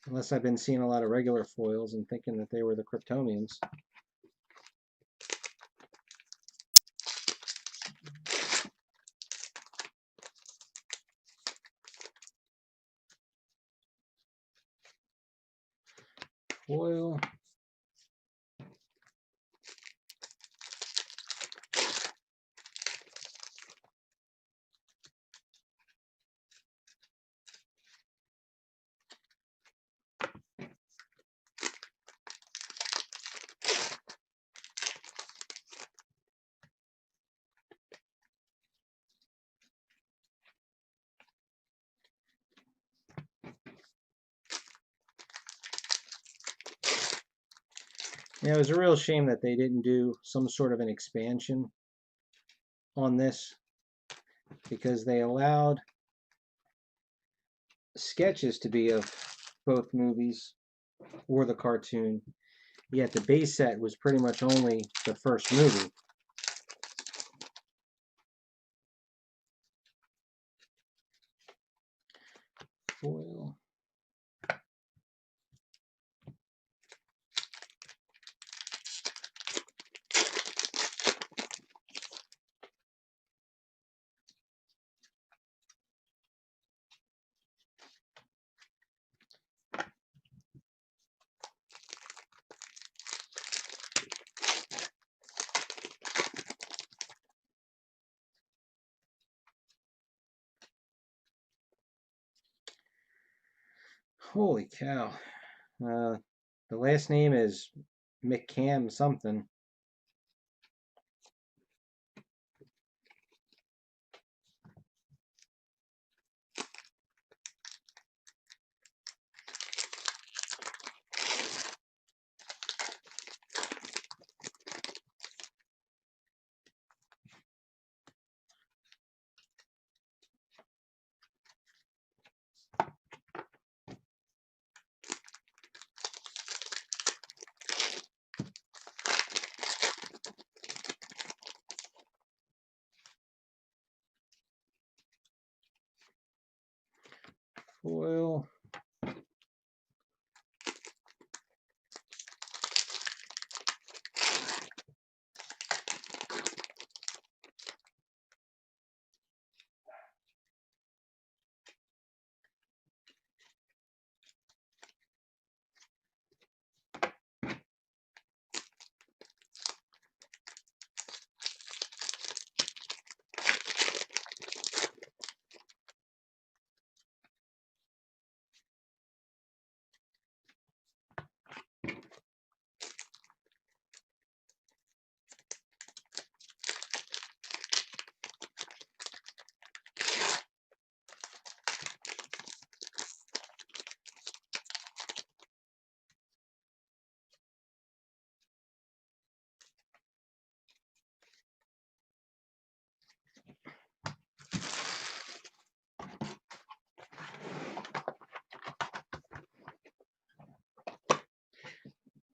Unless I've been seeing a lot of regular foils and thinking that they were the cryptomiums. Foil. Yeah, it was a real shame that they didn't do some sort of an expansion on this, because they allowed sketches to be of both movies or the cartoon, yet the base set was pretty much only the first movie. Foil. Holy cow. The last name is McCam something. Foil.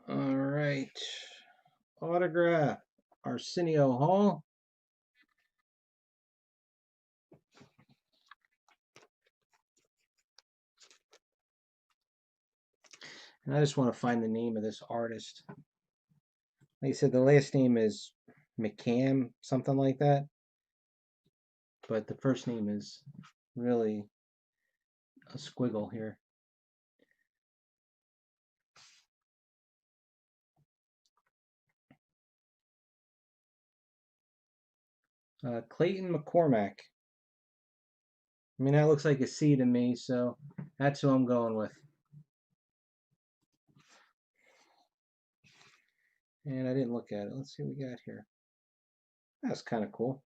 All right. Autograph. Arsenio Hall. And I just want to find the name of this artist. Like I said, the last name is McCam, something like that. But the first name is really a squiggle here. Clayton McCormack. I mean, that looks like a C to me, so that's who I'm going with. And I didn't look at it. Let's see what we got here. That's kind of cool.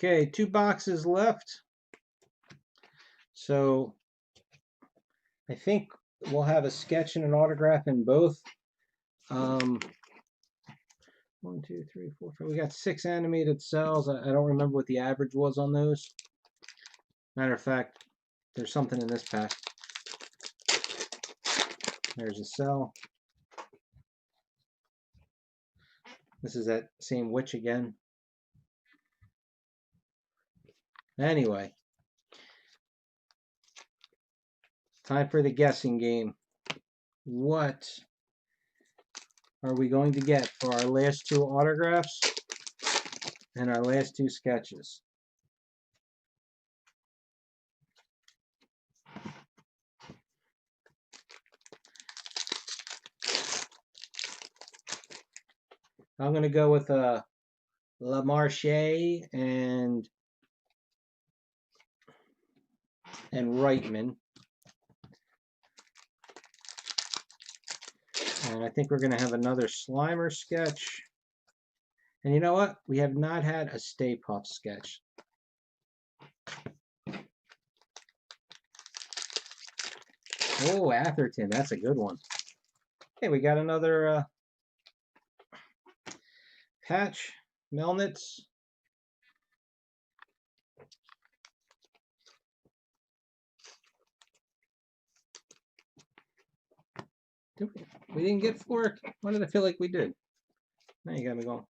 Okay, 2 boxes left. So I think we'll have a sketch and an autograph in both. 1, 2, 3, 4, 5. We got 6 animated cells. I don't remember what the average was on those. Matter of fact, there's something in this pack. There's a cell. This is that same witch again. Anyway, time for the guessing game. what are we going to get for our last two autographs and our last two sketches. I'm going to go with La Marche and Reitman. And I think we're going to have another Slimer sketch. And you know what? We have not had a Stay Puft sketch. Oh, Atherton. That's a good one. Okay, we got another patch. Melnitz. We didn't get Floric. Why did I feel like we did? Now you got me going.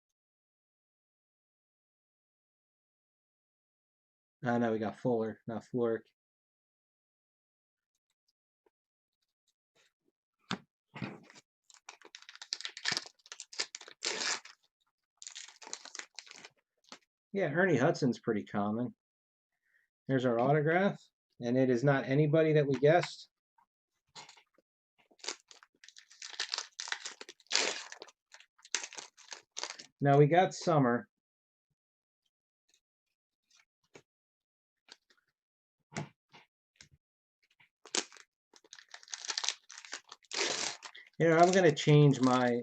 Oh, no, we got Fuller, not Floric. Yeah, Ernie Hudson's pretty common. There's our autograph, and it is not anybody that we guessed. Now we got Summer. You know, I'm gonna change my,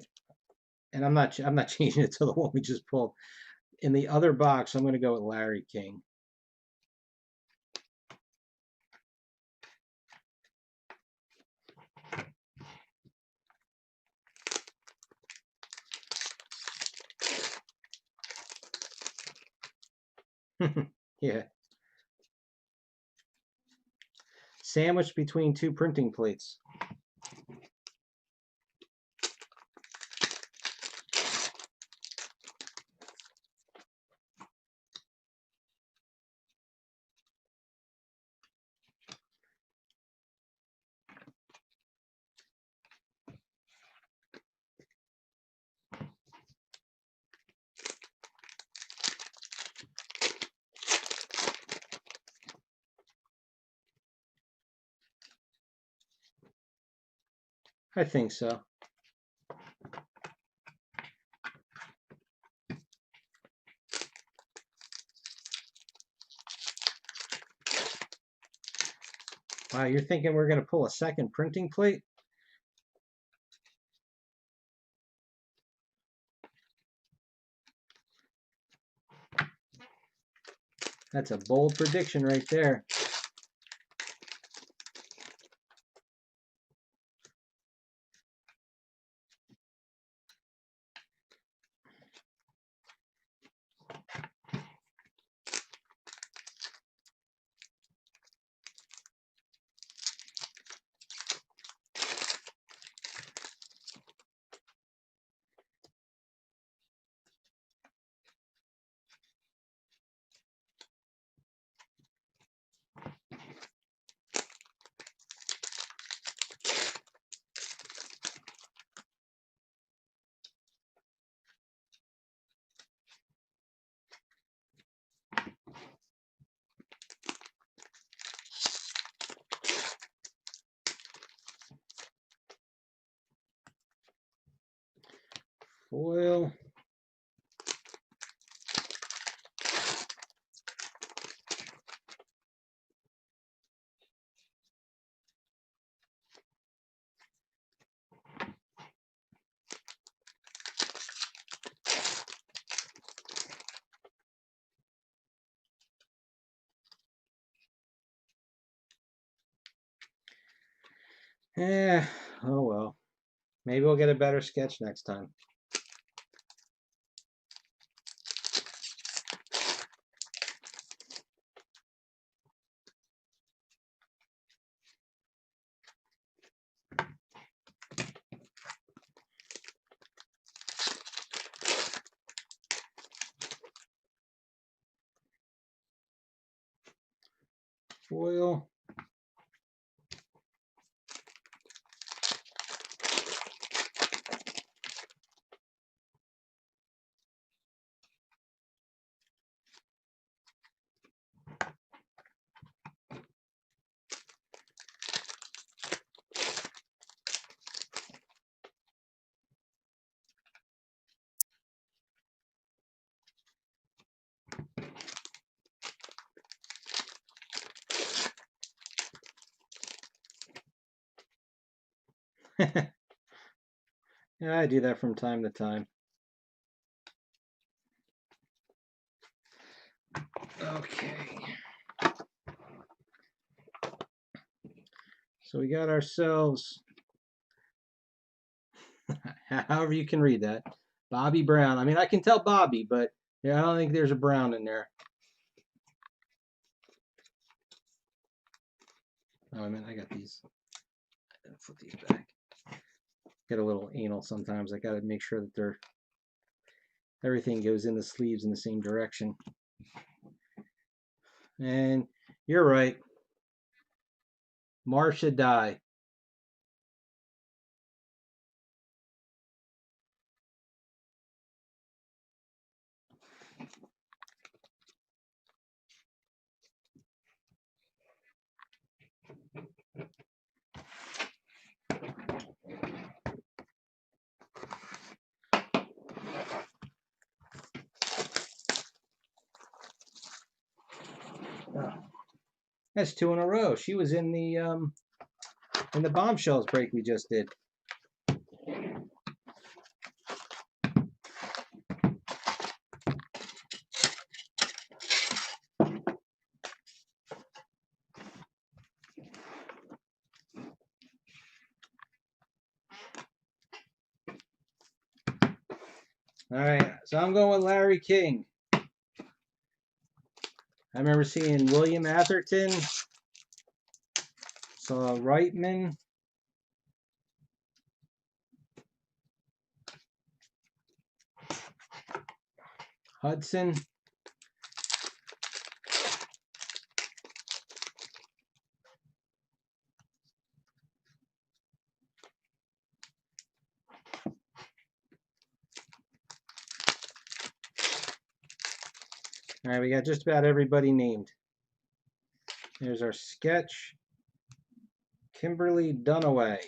and I'm not changing it to the one we just pulled. In the other box, I'm gonna go with Larry King. Yeah. Sandwiched between two printing plates. I think so. Wow, you're thinking we're gonna pull a second printing plate? That's a bold prediction right there. Foil. Eh, oh well. Maybe we'll get a better sketch next time. Foil. Yeah, I do that from time to time. Okay. So we got ourselves, however you can read that, Bobby Brown. I mean, I can tell Bobby, but yeah, I don't think there's a Brown in there. Oh, I mean, I got these. I gotta flip these back. Get a little anal sometimes. I gotta make sure that everything goes in the sleeves in the same direction. And you're right. Marcia die. That's two in a row. She was in the bombshells break we just did. All right, so I'm going with Larry King. I remember seeing William Atherton, saw Reitman, Hudson. All right, we got just about everybody named. There's our sketch. Kimberly Dunaway.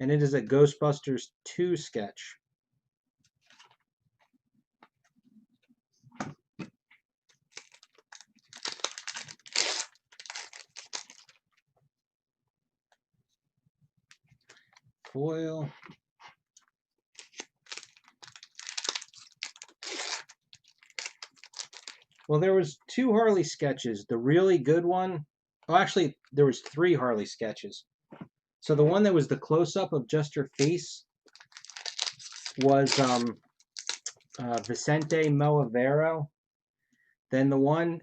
And it is a Ghostbusters 2 sketch. Foil. Well, there was 2 Harley sketches. The really good one, oh, actually, there was 3 Harley sketches. So the one that was the close-up of just her face was Vicente Moavero. Then the one,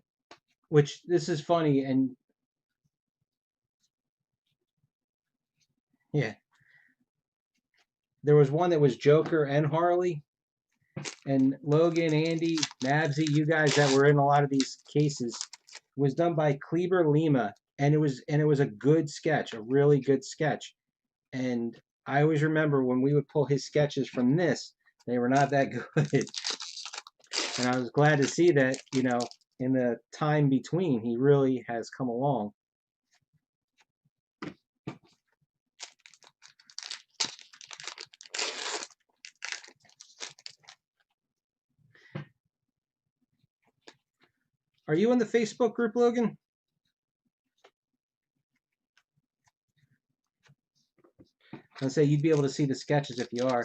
which this is funny, and yeah, there was one that was Joker and Harley. And Logan, Andy, Nabsy, you guys that were in a lot of these cases, was done by Kleber Lima, and it was a good sketch, a really good sketch. And I always remember when we would pull his sketches from this, they were not that good. And I was glad to see that, in the time between, he really has come along. Are you in the Facebook group, Logan? I'd say you'd be able to see the sketches if you are.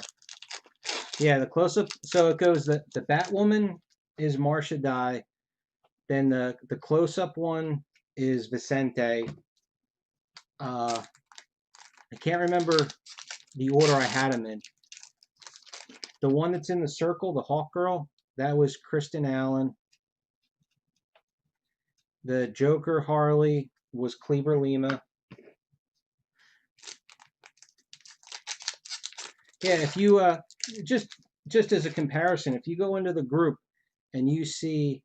Yeah, the close-up. So it goes the Batwoman is Marcia Dye. Then the close-up one is Vicente. I can't remember the order I had them in. The one that's in the circle, the Hawk Girl, that was Kristen Allen. The Joker Harley was Kleber Lima. Yeah, if you just as a comparison, if you go into the group and you see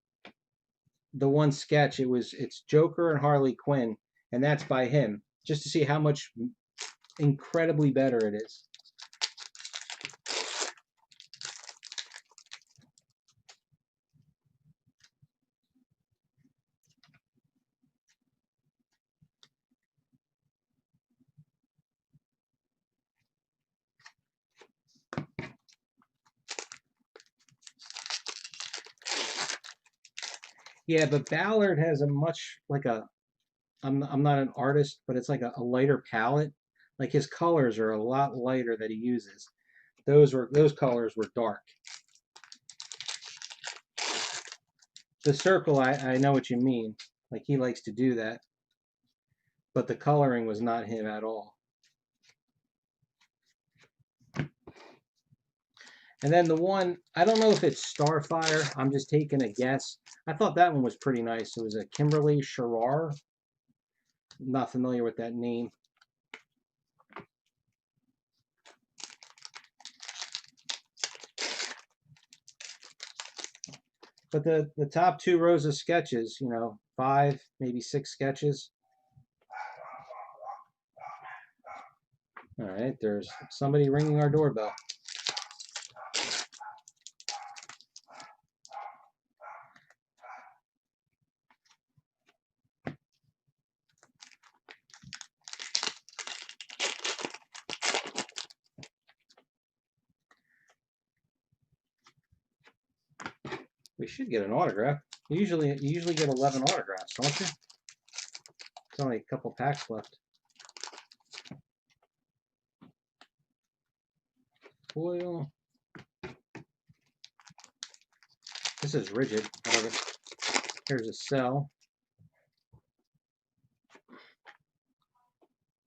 the one sketch, it's Joker and Harley Quinn, and that's by him, just to see how much incredibly better it is. Yeah, but Ballard has a much like a. I'm not an artist, but it's like a lighter palette. Like his colors are a lot lighter that he uses. Those colors were dark. The circle, I know what you mean. Like he likes to do that, but the coloring was not him at all. And then the one, I don't know if it's Starfire. I'm just taking a guess. I thought that one was pretty nice. It was a Kimberly Sherrar. I'm not familiar with that name. But the top two rows of sketches, you know, 5, maybe 6 sketches. All right, there's somebody ringing our doorbell. We should get an autograph. You usually get 11 autographs, don't you? There's only a couple packs left. Foil. This is rigid. Here's a cell.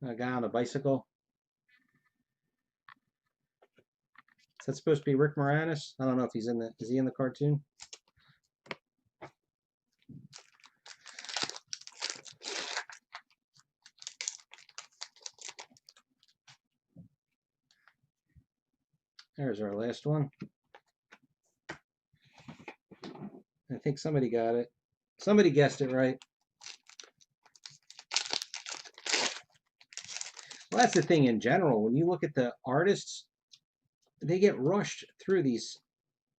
A guy on a bicycle. Is that supposed to be Rick Moranis? I don't know if he's in the. Is he in the cartoon? There's our last one. I think somebody got it. Somebody guessed it right. Well, that's the thing in general. When you look at the artists, they get rushed through these,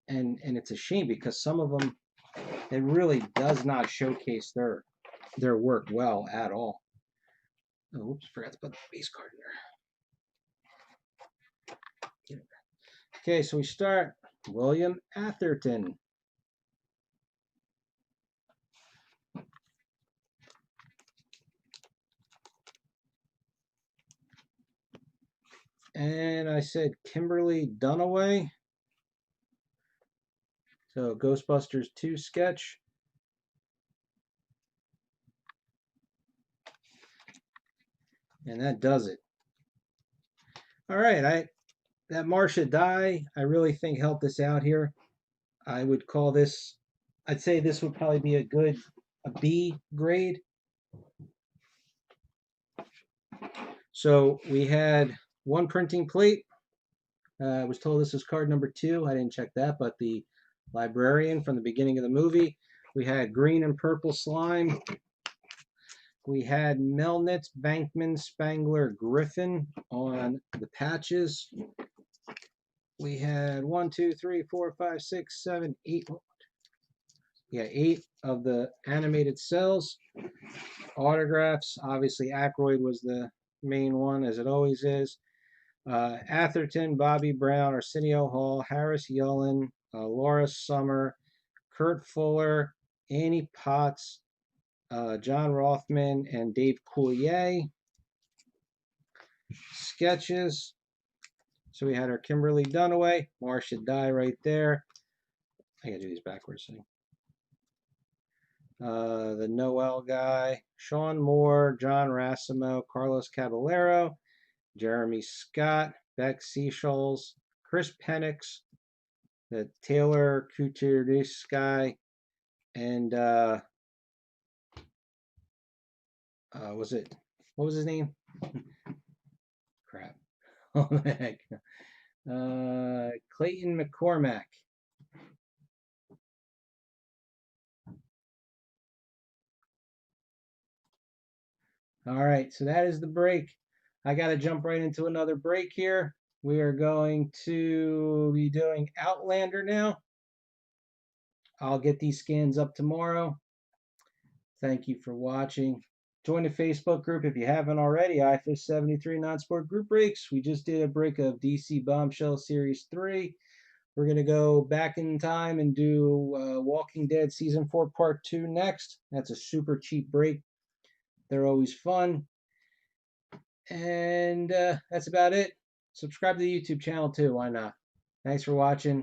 and it's a shame because some of them, it really does not showcase their work well at all. Oh, oops, forgot to put the base card in there. Okay, so we start William Atherton. And I said Kimberly Dunaway. So Ghostbusters 2 sketch. And that does it. All right, that Marcia die, I really think helped us out here. I would call this, I'd say this would probably be a B grade. So we had one printing plate. I was told this was card number 2. I didn't check that, but the librarian from the beginning of the movie. We had green and purple slime. We had Melnitz, Bankman, Spangler, Griffin on the patches. We had 1, 2, 3, 4, 5, 6, 7, 8. Yeah, 8 of the animated cells. Autographs. Obviously, Aykroyd was the main one, as it always is. Atherton, Bobby Brown, Arsenio Hall, Harris Yellen, Laura Summer, Kurt Fuller, Annie Potts, John Rothman, and Dave Coulier. Sketches. So we had our Kimberly Dunaway, Marcia Die right there. I gotta do these backwards. The Noel guy, Sean Moore, John Rassimo, Carlos Caballero, Jeremy Scott, Beck Seashoals, Chris Penix, the Taylor Couturier guy, and what was his name? Crap. Oh, the heck. Clayton McCormack. All right, so that is the break. I got to jump right into another break here. We are going to be doing Outlander now. I'll get these scans up tomorrow. Thank you for watching. Join the Facebook group if you haven't already. iFish 73 Non-Sport Group Breaks. We just did a break of DC Bombshell Series 3. We're going to go back in time and do Walking Dead Season 4 Part 2 next. That's a super cheap break. They're always fun. And that's about it. Subscribe to the YouTube channel too. Why not? Thanks for watching.